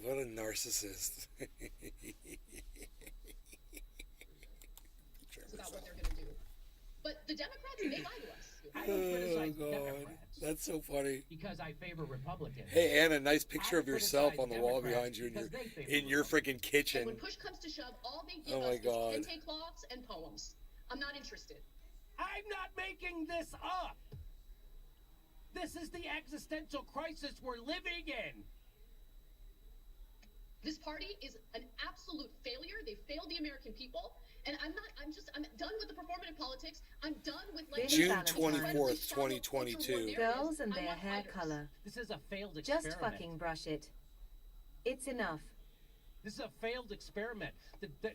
What a narcissist. It's about what they're going to do. But the Democrats, they lie to us. I don't criticize God. Democrats. That's so funny. Because I favor Republicans. Hey, Anna, nice picture I of yourself criticize on the wall Democrats behind you because they favor in your freaking And kitchen. when push comes to shove, all they give Oh my us God. is kente cloths and poems. I'm not interested. I'm not making this up. This is the existential crisis we're living in. This party is an absolute failure. They failed the American people. And I'm done with the performative politics. I'm done with like June Valentine's. 24th, 2022. Girls and their hair color. This is a failed experiment. Just fucking brush it. It's enough. This is a failed experiment.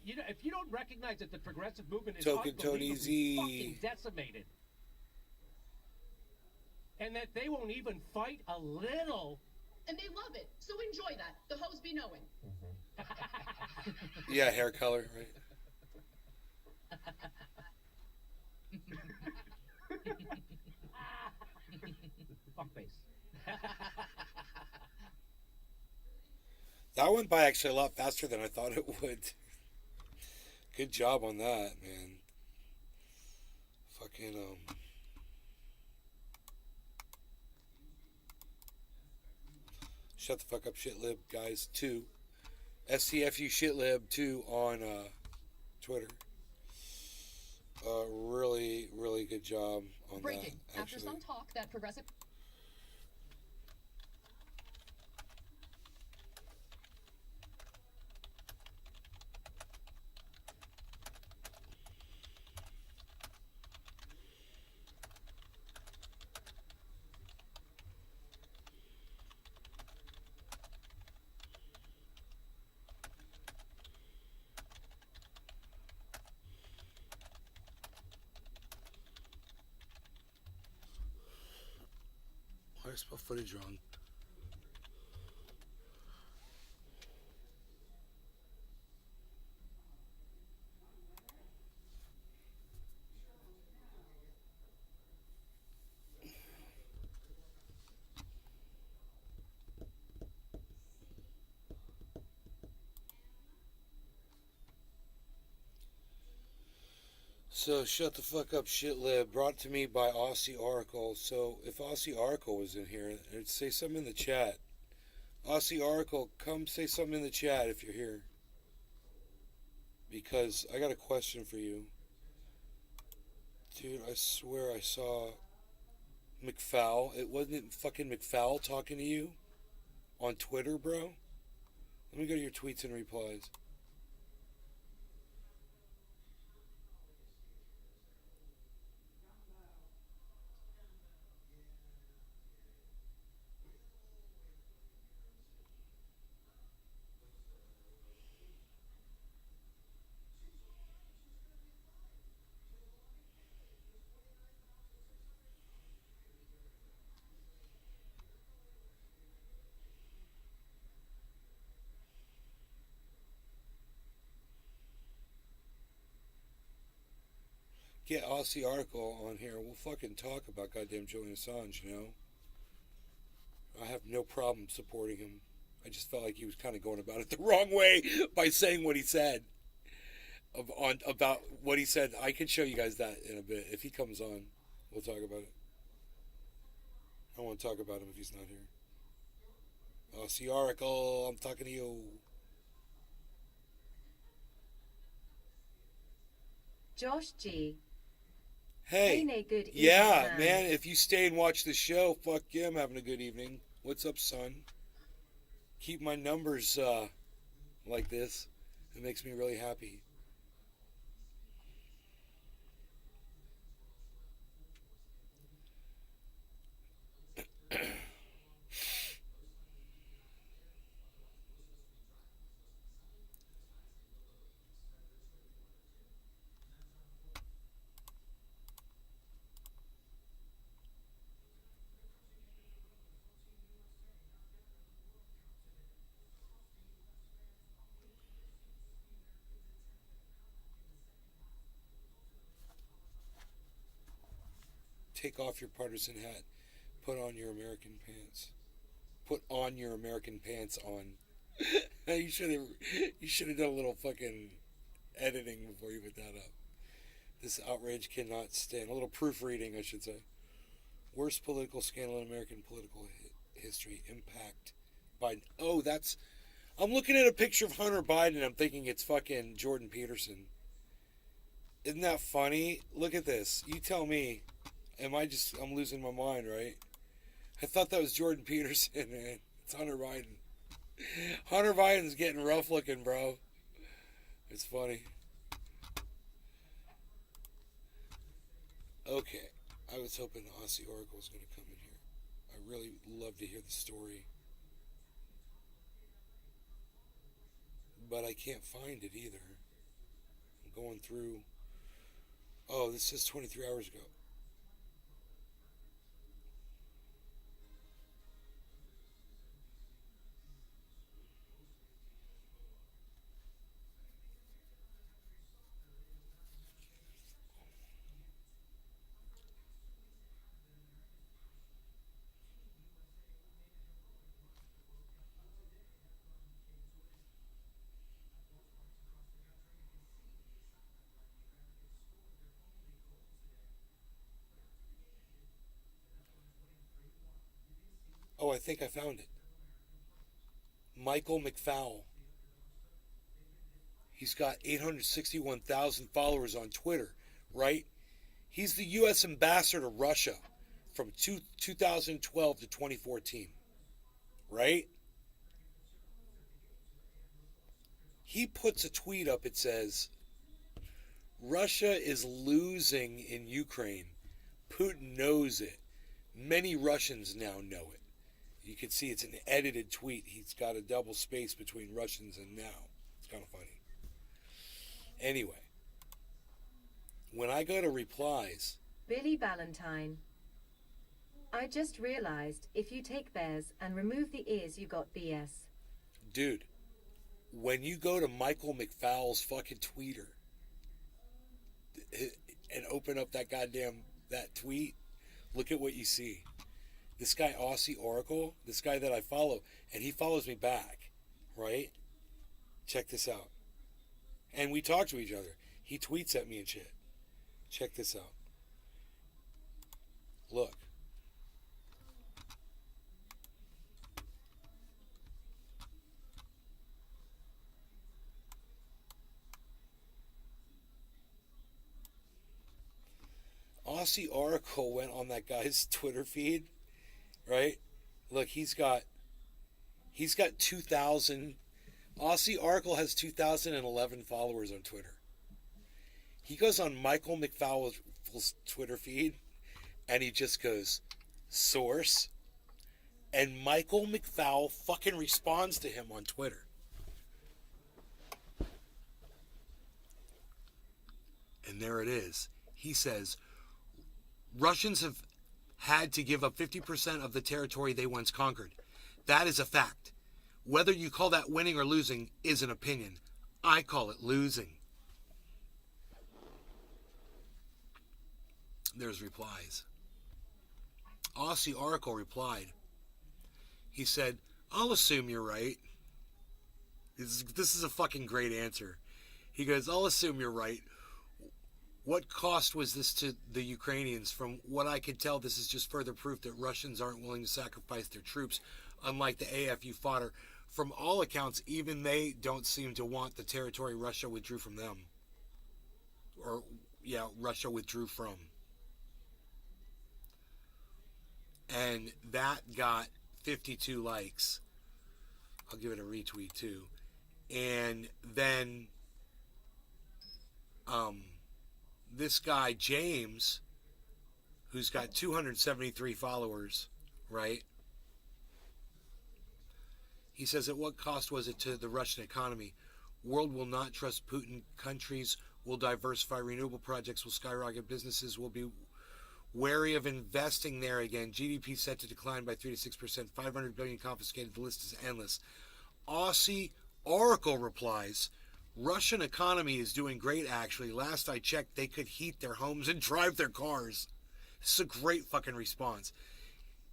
You know, if you don't recognize that the progressive movement is Token Tony unbelievably Z. fucking decimated, and that they won't even fight a little. and they love it. So enjoy that. The hoes be knowing. Yeah, hair color, right? Fuckface. That went by actually a lot faster than I thought it would. Good job on that, man. Fucking, Shut the fuck up, shitlib, guys, 2. SCFU shitlib 2 on, Twitter. Really, really good job on Breaking. that, After actually. some talk that progressive Why did I spell footage wrong? So shut the fuck up, shitlib. Brought to me by Aussie Oracle. So if Aussie Oracle was in here, it'd say something in the chat. Aussie Oracle, come say something in the chat if you're here. Because I got a question for you. Dude, I swear I saw McFowl. It wasn't fucking McFowl talking to you on Twitter, bro. Let me go to your tweets and replies. Get Aussie Article on here. We'll fucking talk about goddamn Julian Assange, you know? I have no problem supporting him. I just felt like he was kind of going about it the wrong way by saying what he said. About what he said. I can show you guys that in a bit. If he comes on, we'll talk about it. I want to talk about him if he's not here. Aussie Oracle, I'm talking to you. Josh G. Hey, Nay, good evening, yeah, man, if you stay and watch the show, fuck yeah, I'm having a good evening. What's up, son? Keep my numbers like this. It makes me really happy. Take off your partisan hat. Put on your American pants. Put on your American pants on. You should have done a little fucking editing before you put that up. This outrage cannot stand. A little proofreading, I should say. Worst political scandal in American political history. Impact Biden. Oh, that's... I'm looking at a picture of Hunter Biden and I'm thinking it's fucking Jordan Peterson. Isn't that funny? Look at this. You tell me. I'm losing my mind, right? I thought that was Jordan Peterson, man. It's Hunter Biden. Hunter Biden's getting rough looking, bro. It's funny. Okay. I was hoping Aussie Oracle was going to come in here. I really love to hear the story. But I can't find it either. I'm going through... Oh, this says 23 hours ago. Oh, I think I found it. Michael McFowl. He's got 861,000 followers on Twitter, right? He's the U.S. ambassador to Russia from 2012 to 2014, right? He puts a tweet up. It says, Russia is losing in Ukraine. Putin knows it. Many Russians now know it. You can see it's an edited tweet. He's got a double space between Russians and now. It's kind of funny. Anyway, when I go to replies... Billy Valentine. I just realized if you take bears and remove the ears, you got BS. Dude, when you go to Michael McFowle's fucking tweeter and open up that tweet, look at what you see. This guy, Aussie Oracle, this guy that I follow, and he follows me back, right? Check this out. And we talk to each other. He tweets at me and shit. Check this out. Look. Aussie Oracle went on that guy's Twitter feed, right? Look, he's got 2,000. Aussie Oracle has 2,011 followers on Twitter. He goes on Michael McFowle's Twitter feed, and he just goes, source, and Michael McFowle fucking responds to him on Twitter. And there it is. He says, Russians have had to give up 50% of the territory they once conquered. That is a fact. Whether you call that winning or losing is an opinion. I call it losing. There's replies. Aussie Oracle replied. He said, I'll assume you're right. This is a fucking great answer. He goes, I'll assume you're right. What cost was this to the Ukrainians? From what I could tell, this is just further proof that Russians aren't willing to sacrifice their troops, unlike the AFU fodder. From all accounts, even they don't seem to want the territory Russia withdrew from them. Or, yeah, Russia withdrew from. And that got 52 likes. I'll give it a retweet too. And then this guy James, who's got 273 followers, right? He says, at what cost was it to the Russian economy? World will not trust Putin. Countries will diversify. Renewable projects will skyrocket. Businesses will be wary of investing there again. GDP set to decline by 3 to 6%. 500 billion confiscated. The list is endless. Aussie Oracle replies, Russian economy is doing great, actually. Last I checked, they could heat their homes and drive their cars. This is a great fucking response.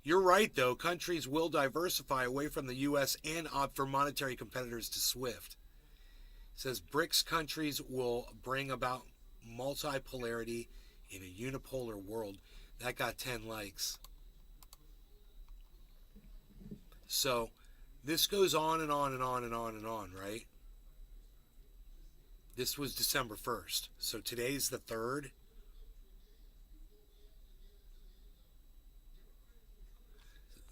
You're right, though. Countries will diversify away from the U.S. and opt for monetary competitors to SWIFT. It says BRICS countries will bring about multipolarity in a unipolar world. That got 10 likes. So this goes on and on and on and on and on, right? This was December 1st. So today's the 3rd.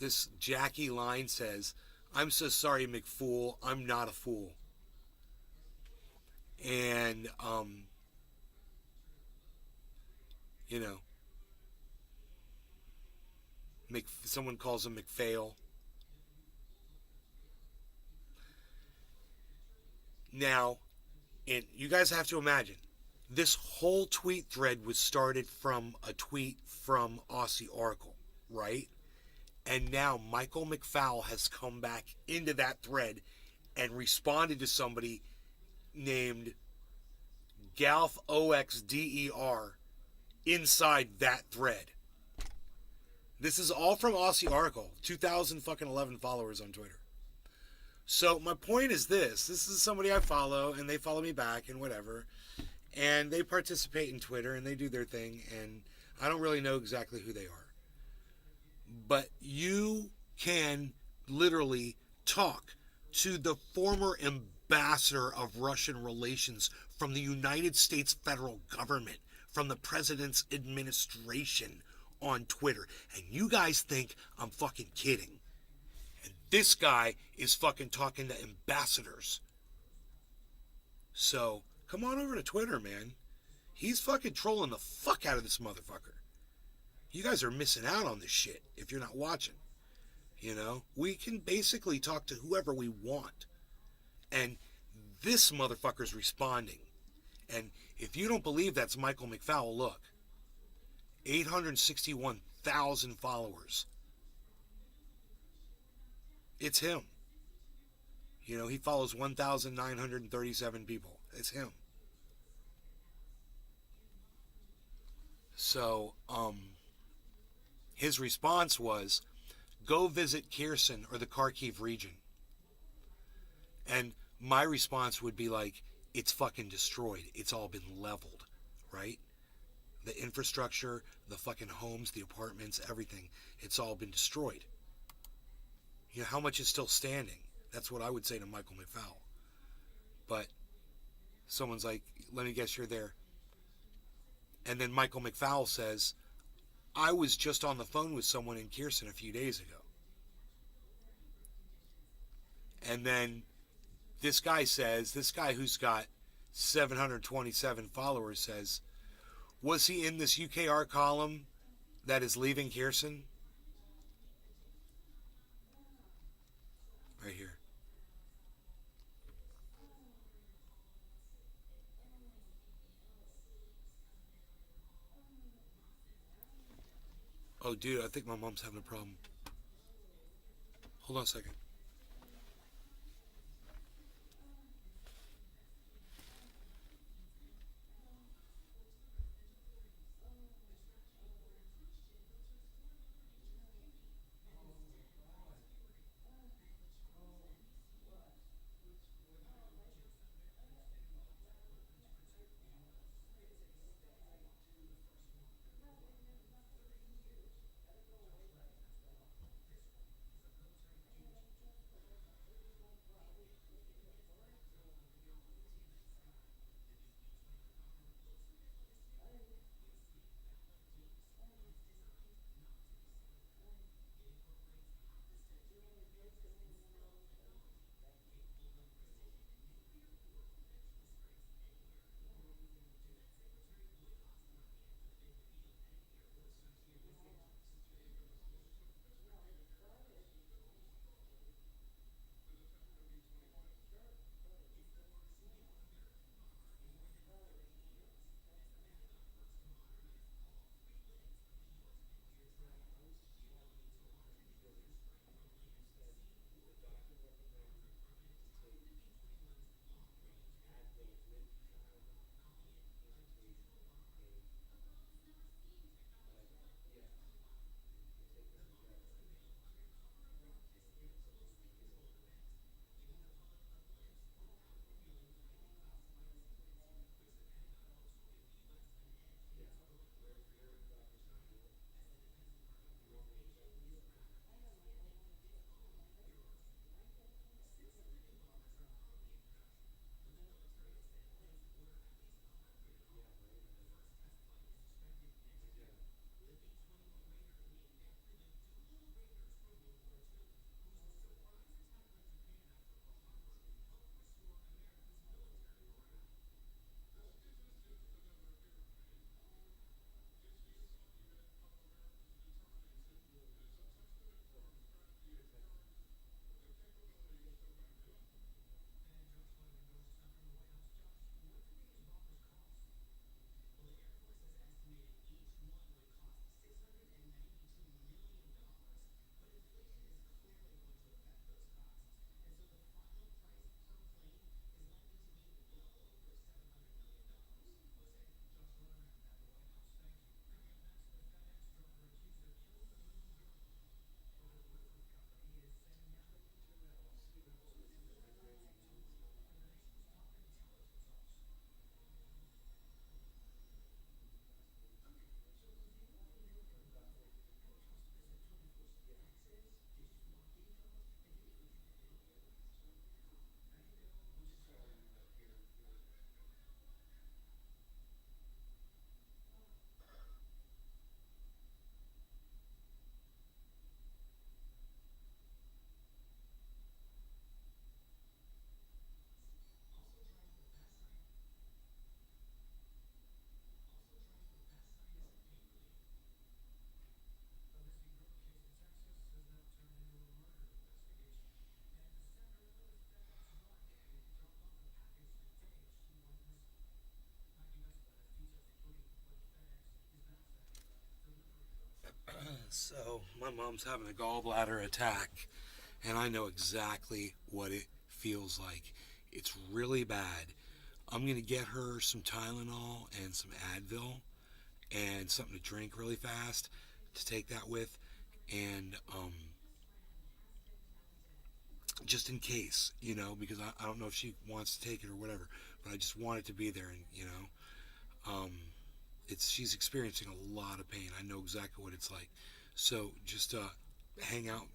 This Jackie line says, I'm so sorry, McFool. I'm not a fool. And, you know, someone calls him McPhail. Now, and you guys have to imagine, this whole tweet thread was started from a tweet from Aussie Oracle, right? And now Michael McFowle has come back into that thread and responded to somebody named Galf OXDER inside that thread. This is all from Aussie Oracle. 2,011 followers on Twitter. So my point is this. This is somebody I follow, and they follow me back and whatever. And they participate in Twitter, and they do their thing, and I don't really know exactly who they are. But you can literally talk to the former ambassador of Russian relations from the United States federal government, from the president's administration on Twitter. And you guys think I'm fucking kidding. And this guy is fucking talking to ambassadors. So, come on over to Twitter, man. He's fucking trolling the fuck out of this motherfucker. You guys are missing out on this shit if you're not watching. You know, we can basically talk to whoever we want. And this motherfucker's responding. And if you don't believe that's Michael McFowle, look. 861,000 followers. It's him. You know, he follows 1,937 people. It's him. So, his response was, go visit Kherson or the Kharkiv region. And my response would be like, it's fucking destroyed. It's all been leveled, right? The infrastructure, the fucking homes, the apartments, everything, it's all been destroyed. You know, how much is still standing? That's what I would say to Michael McFowle. But someone's like, let me guess you're there. And then Michael McFowle says, I was just on the phone with someone in Kherson a few days ago. And then this guy who's got 727 followers says, was he in this UKR column that is leaving Kherson? Right here. Oh, dude, I think my mom's having a problem. Hold on a second. So, my mom's having a gallbladder attack, and I know exactly what it feels like. It's really bad. I'm going to get her some Tylenol and some Advil and something to drink really fast to take that with. And just in case, you know, because I don't know if she wants to take it or whatever, but I just want it to be there, and, you know. she's experiencing a lot of pain. I know exactly what it's like. So just hang out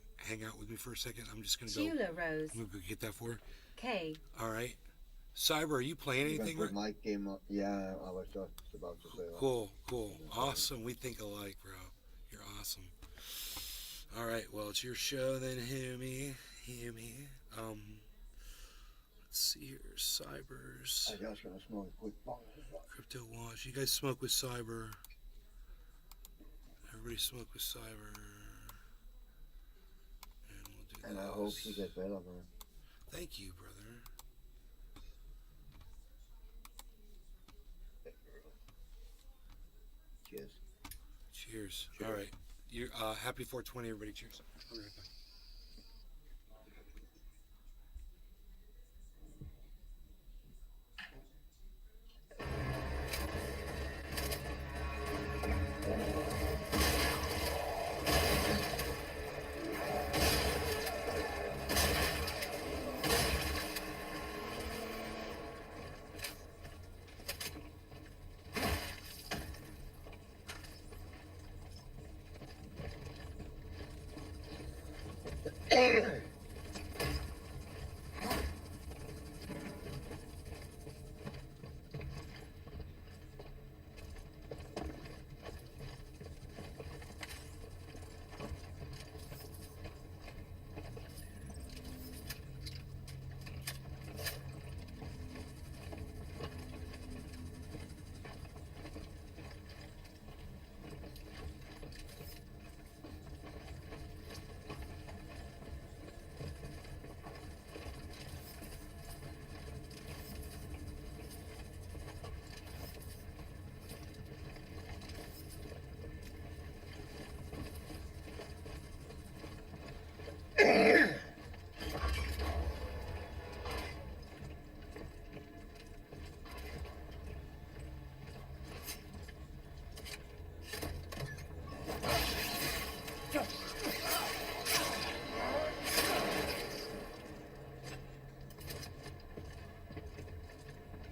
with me for a second. I'm just gonna go. Tula Rose. I'm gonna go get that for her. K. All right. Cyber, are you playing You can anything? put my game up. Yeah, I was just about to say that. Cool. Awesome. We think alike, bro. You're awesome. All right. Well, it's your show then, hear me. Let's see here. Cybers. I just gonna smoke a quick bong. Crypto Wash. You guys smoke with Cyber. Everybody smoke with Cyber. And we'll do And this. I hope you get better, man. Thank you, brother. Cheers. Cheers. All right. You happy 420, everybody. Cheers. I'll be right back.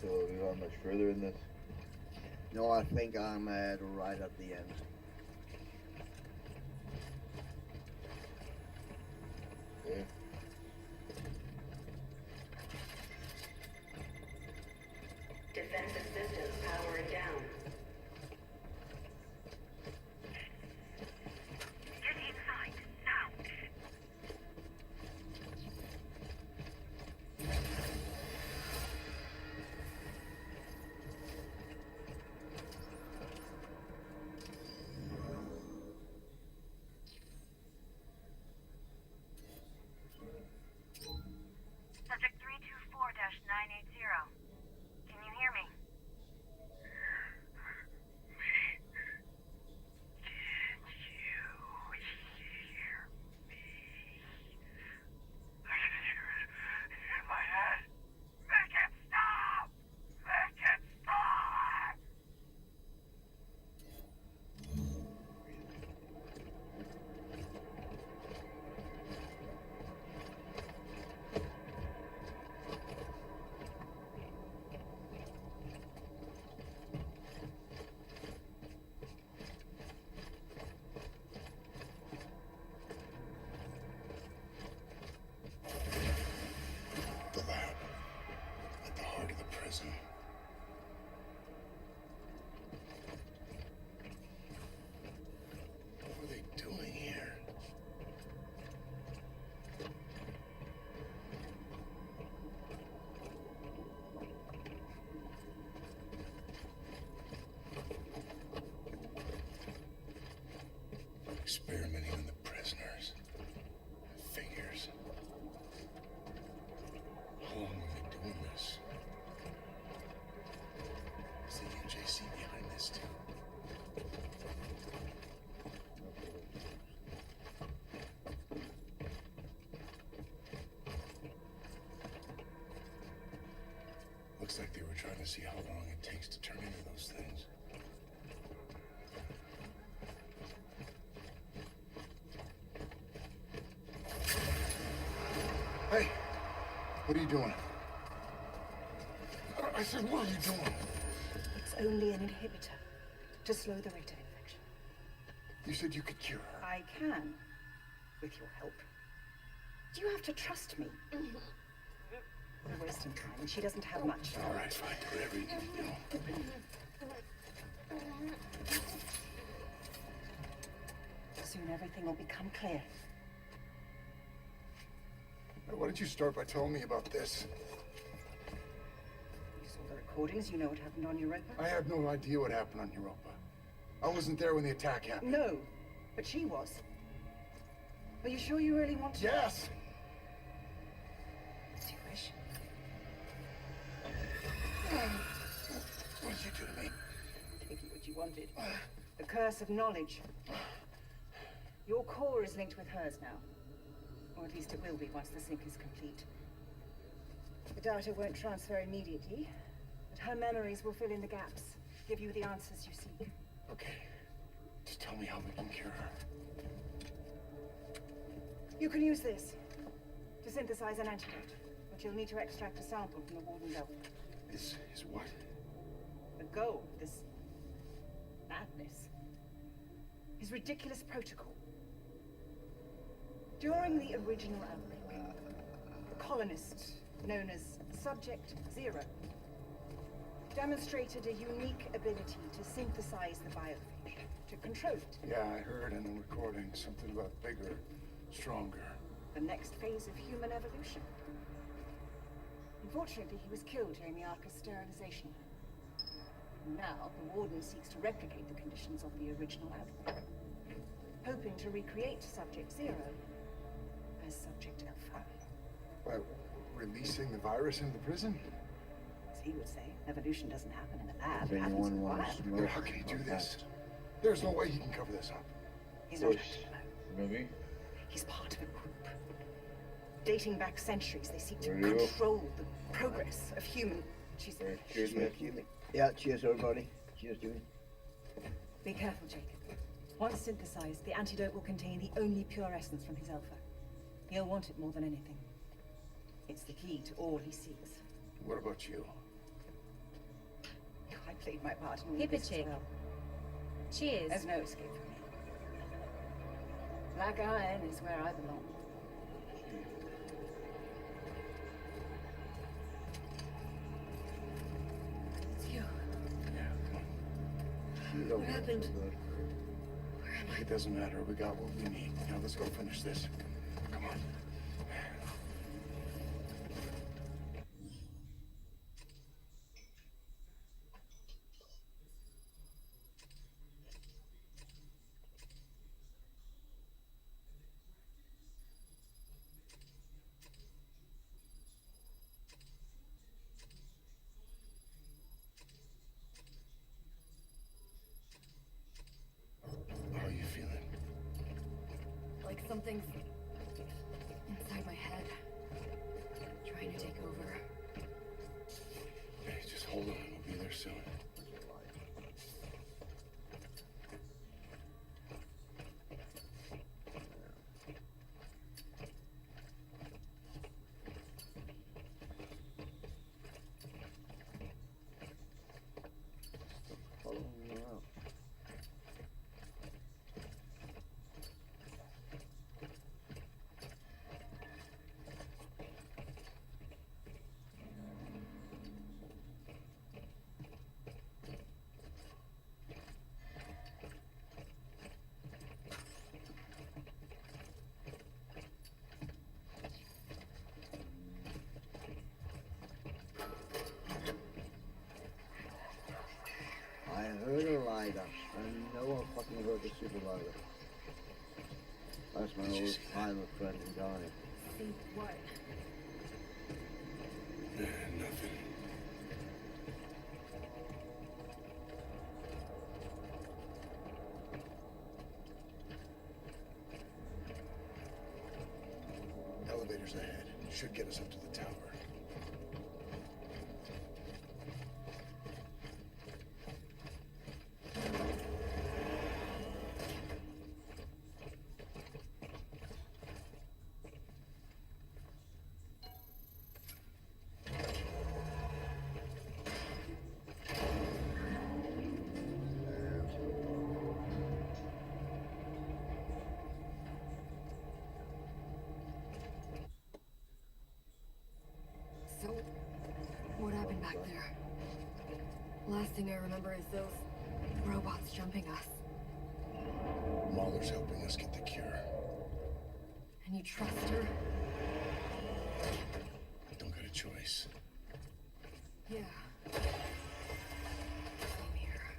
So we not much further in this. No, I think I'm right at the end. Okay. Defensive systems powering down. Get inside, now! Subject 324-980. Can you hear me? The lab, at the heart of the prison. What were they doing here? Experimenting on the prisoners. Figures. How long have they doing this? Is the UJC behind this too? Looks like they were trying to see how long it takes to turn into those things. Hey, what are you doing? I said, what are you doing? It's only an inhibitor. to slow the rate of infection. You said you could cure her. I can, with your help. You have to trust me. We're wasting time, and she doesn't have much. All right, fine. Do whatever you need to do. Soon everything will become clear. Now, why don't you start by telling me about this? You saw the recordings. You know what happened on Europa? I have no idea what happened on Europa. I wasn't there when the attack happened. No, but she was. Are you sure you really want to? Yes! As you wish. What did you do to me? Give you what you wanted. The curse of knowledge. Your core is linked with hers now. Or at least it will be once the sync is complete. The data won't transfer immediately, but her memories will fill in the gaps, give you the answers you seek. Okay. Just tell me how we can cure her. You can use this to synthesize an antidote, but you'll need to extract a sample from the Warden Belt. Is what? The goal of this madness is ridiculous protocol. During the original outbreak, the colonists, known as Subject Zero, demonstrated a unique ability to synthesize the biophage, to control it. Yeah, I heard in the recording something about bigger, stronger. The next phase of human evolution. Unfortunately, he was killed during the Arca's sterilization. Now, the Warden seeks to replicate the conditions of the original outbreak, hoping to recreate Subject Zero as Subject Alpha. By releasing the virus into the prison? As he would say, evolution doesn't happen in a lab. If It happens anyone in the wants wild. to know But how can he do this? There's no way he can cover this up. He's not Push. acting alone. Movie? He's part of a group. Dating back centuries, they seek to Ready to go? control the progress of human... She's... Alright, cheers, Cheers, mate. Jimmy. Yeah, cheers, everybody. Cheers, Jimmy. Be careful, Jacob. Once synthesized, the antidote will contain the only pure essence from his alpha. He'll want it more than anything. It's the key to all he seeks. What about you? I played my part in all of this as Hipperchick. well. Cheers. There's no escape from me. Black iron is where I belong. It's you. Yeah, come on. What happened? It doesn't matter. We got what we need. Now let's go finish this. Come on. How are you feeling? Like something's inside my head, trying to take over. Hey, just hold on. We'll be there soon. Following you out. I heard a lighter. I know I fucking heard the super lighter. That's my old pilot friend in Johnny. See what? Nothing. Elevators ahead. Should get us up to the tower. back there. Last thing I remember is those robots jumping us. Mahler's helping us get the cure. And you trust her? I don't got a choice. Yeah. Same here.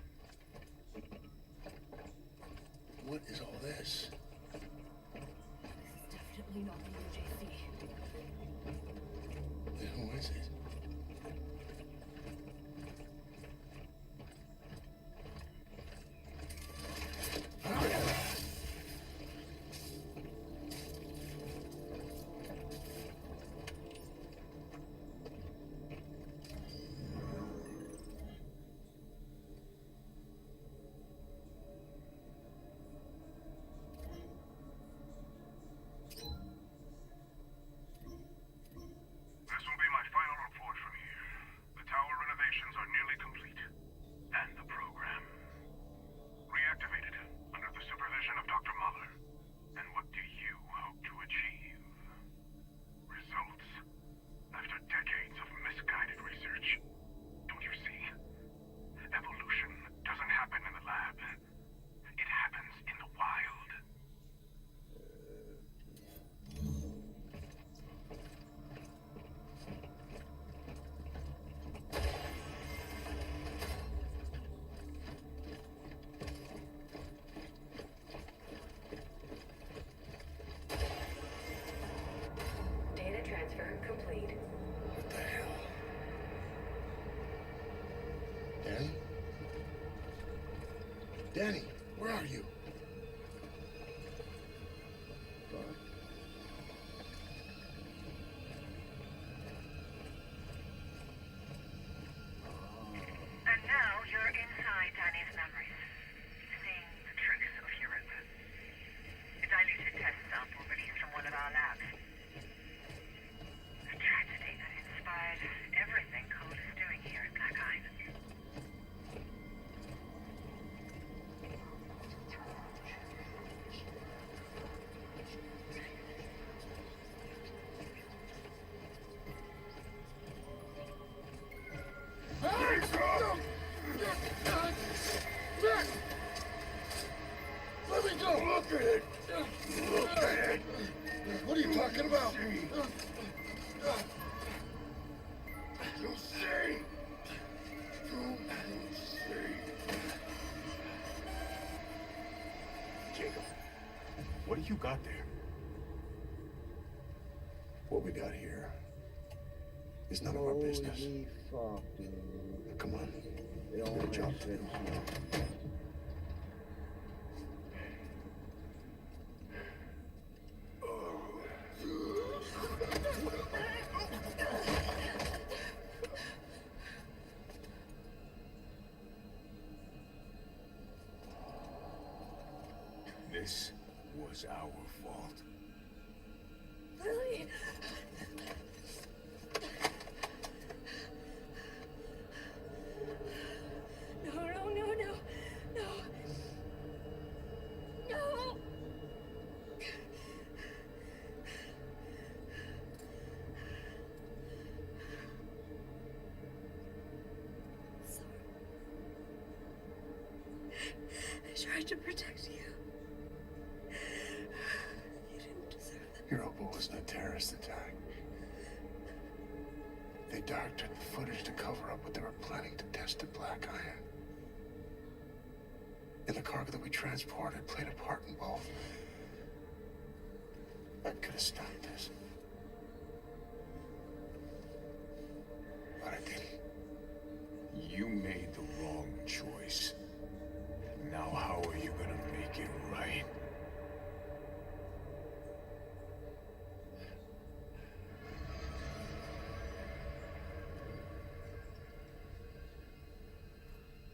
What is all this? This is definitely not the UJC. Then who is it? This will be my final report from here. The tower renovations are nearly complete. And the program. Reactivated under the supervision of Dr. Mahler. And what do you hope to achieve? Results. After decades of misguided research. Don't you see? Evolution doesn't happen in the lab. It happens in the wild. Data transfer complete. What the hell? Danny? Danny, where are you? And now you're inside Danny's memories, seeing the truth of Europe. A diluted test sample released from one of our labs. A tragedy that inspired everything Cole is doing here at Black Island. Let me go! Look at it! Look at it! What are you talking about? You see! You see! Jacob, what do you got there? What we got here is none of our business. Holy fuck, dude. Come on. It all Get a makes job. sense now. This was our fault. Lily! No, no, no, no, no. No! Sorry. I tried to protect you. You didn't deserve that. Europa wasn't a terrorist attack. They doctored the footage to cover up what they were planning to test at Black Iron. And the cargo that we transported played a part in both. I could have stopped this. But I didn't. You made the wrong choice. Now how are you gonna make it right?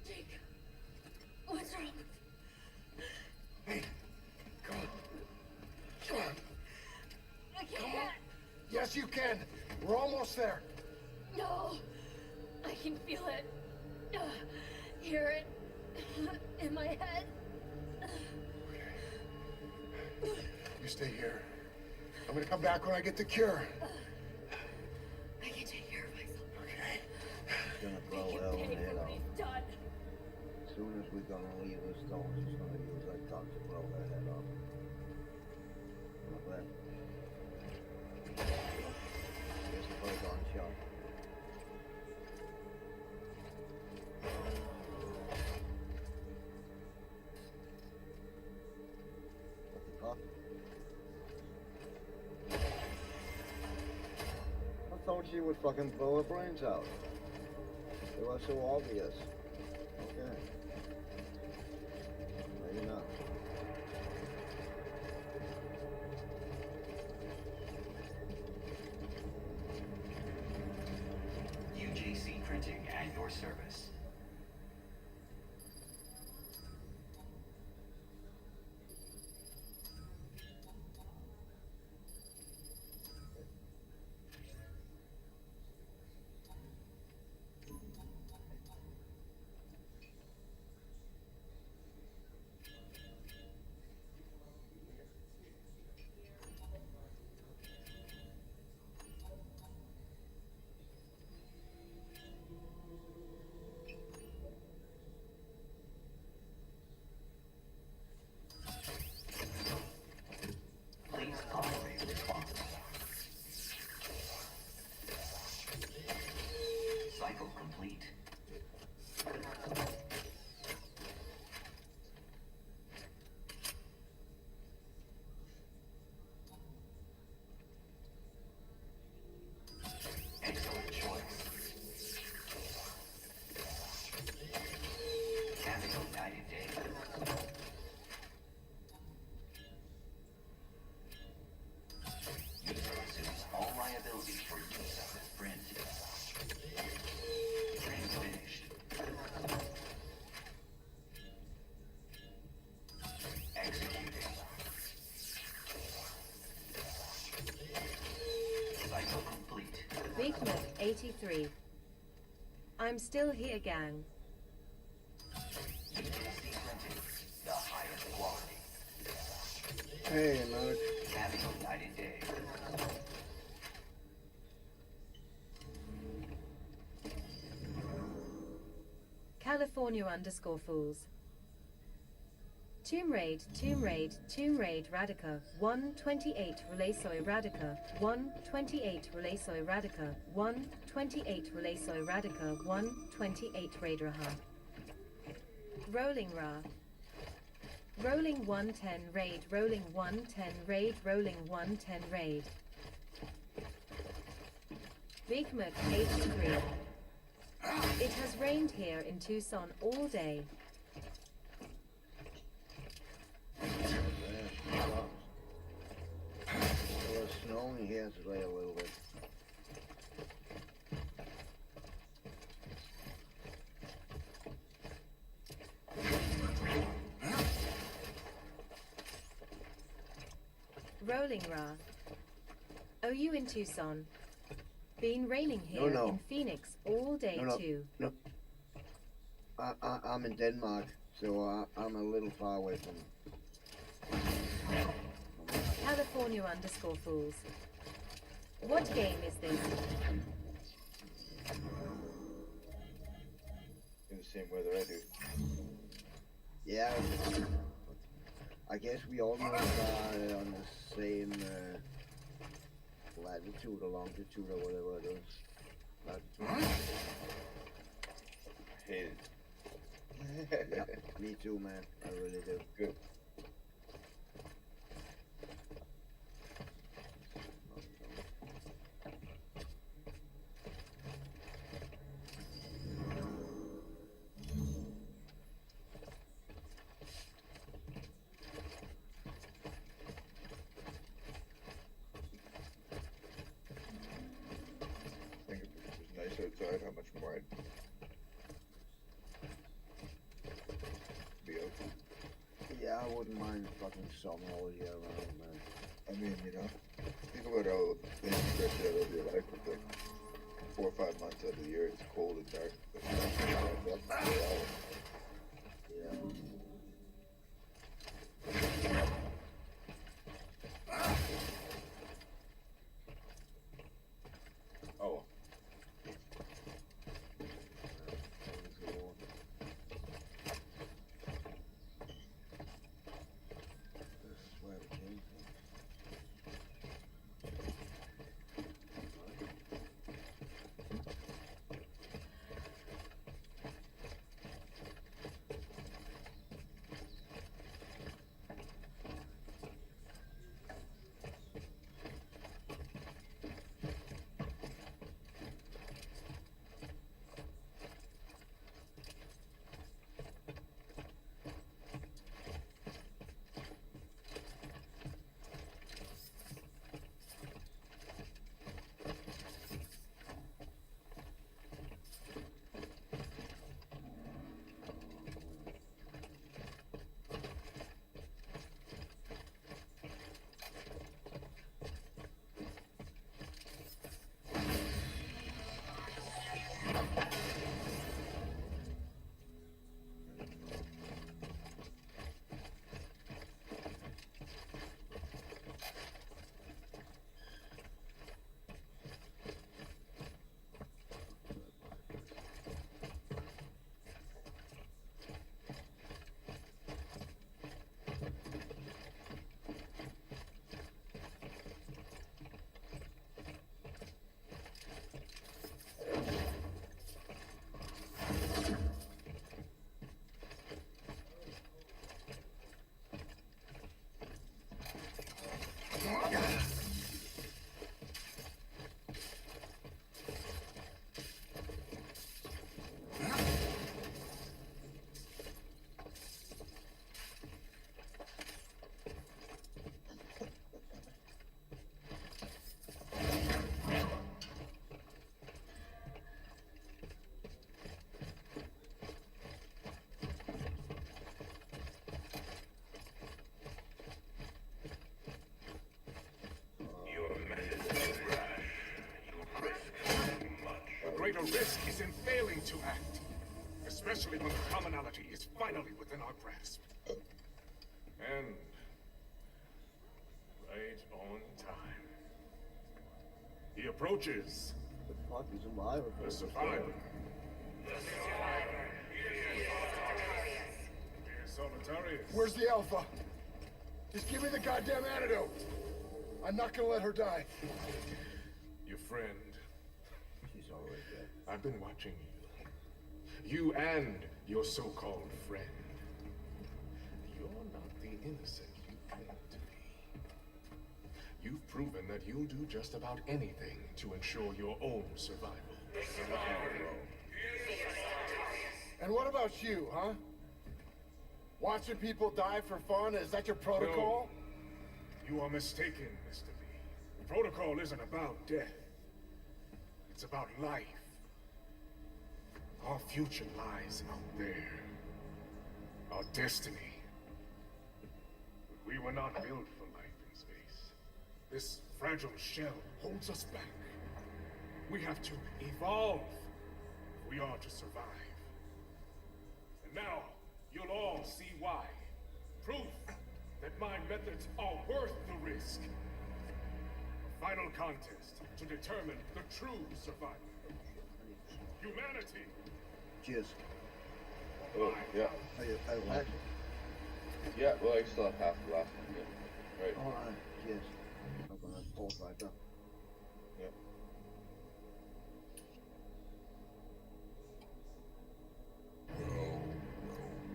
Jake, what's wrong? Hey, come on. Come on. I can't. Come on. Yes, you can. We're almost there. No, I can feel it. Hear it in my head. You stay here. I'm gonna come back when I get the cure. I can take care of myself. Okay. blow her pay head for what off. he's done. As soon as we're gonna leave the stone, she's gonna use that gun to blow her head off. Not bad. Here's the first gunshot. What the fuck? I thought she would fucking blow her brains out. It was so obvious. Okay. Maybe not. UJC Printing at your service. Please operate responsibly. Cycle complete. Excellent choice. Having a united day. User assumes all liability for use of this print. Train finished. Executing. Cycle complete. Weekman 83. I'm still here, gang. UJC Printing, the highest quality. Hey, Mark. Having a united day. California underscore fools. Tomb Raid, Radica, 128 Relasoy Radica, 128 Relasoy Radica, 128 Relasoy Radica, 128 Raidraha. Rolling Ra. Rolling 110 raid, rolling 110 raid, rolling 110 raid. Bigmut 83. It has rained here in Tucson all day. It was snowing here today a little bit. Rolling Ra. Oh, you in Tucson? Been raining here No. in Phoenix all day too. No. I'm in Denmark, so I'm a little far away from. California underscore fools. What game is this? In the same weather I do. Yeah. I guess we all are on the same latitude or longitude or whatever it is. Latitude. I hate it. Yeah, me too, man. I really do. Good. I think if it was nice outside, how much more I'd be out. Yeah, I wouldn't mind fucking summer all year round, man. I mean, you know, think about how things stretch out over your life with like 4 or 5 months out of the year. It's cold and dark. But Yeah. oh. especially when the commonality is finally within our grasp. And right on time. He approaches. The fuck is alive? The survivor. Solitarius. Where's the Alpha? Just give me the goddamn antidote. I'm not gonna let her die. Your friend. She's already dead. I've been watching you. You and your so-called friend. You're not the innocent you claim to be. You've proven that you'll do just about anything to ensure your own survival. And what about you, huh? Watching people die for fun, is that your protocol? No, you are mistaken, Mr. B. Protocol isn't about death. It's about life. Our future lies out there. Our destiny. But we were not built for life in space. This fragile shell holds us back. We have to evolve if we are to survive. And now, you'll all see why. Proof that my methods are worth the risk. A final contest to determine the true survivor. Humanity. Cheers. Oh, yeah. Yeah, well, I still have half the last one. Yeah. Right. Alright, cheers. I'm gonna pause right now. Yeah.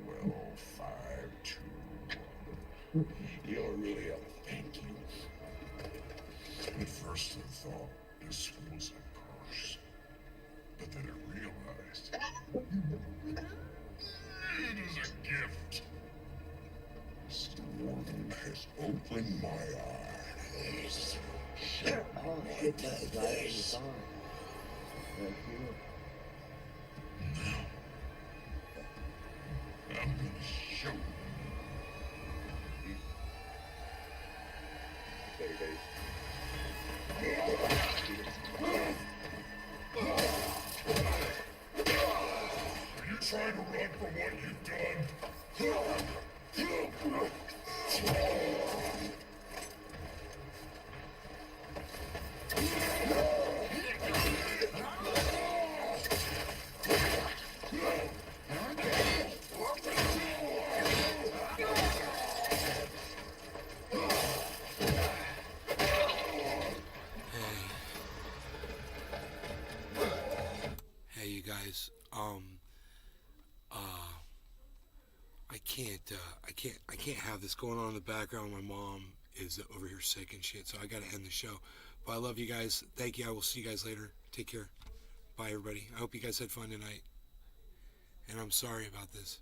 Well, 5-2. You're really a thank you. At first I thought this was a curse, but then I realized it is a gift. Storm has opened my eyes. Oh shit, that's the guy in the song. Thank you. I'm gonna show you. Are you trying to run from what you've done? Hey, you guys. I can't have this going on in the background. My mom is over here sick and shit, so I gotta end the show. But I love you guys. Thank you. I will see you guys later. Take care. Bye, everybody. I hope you guys had fun tonight. And I'm sorry about this.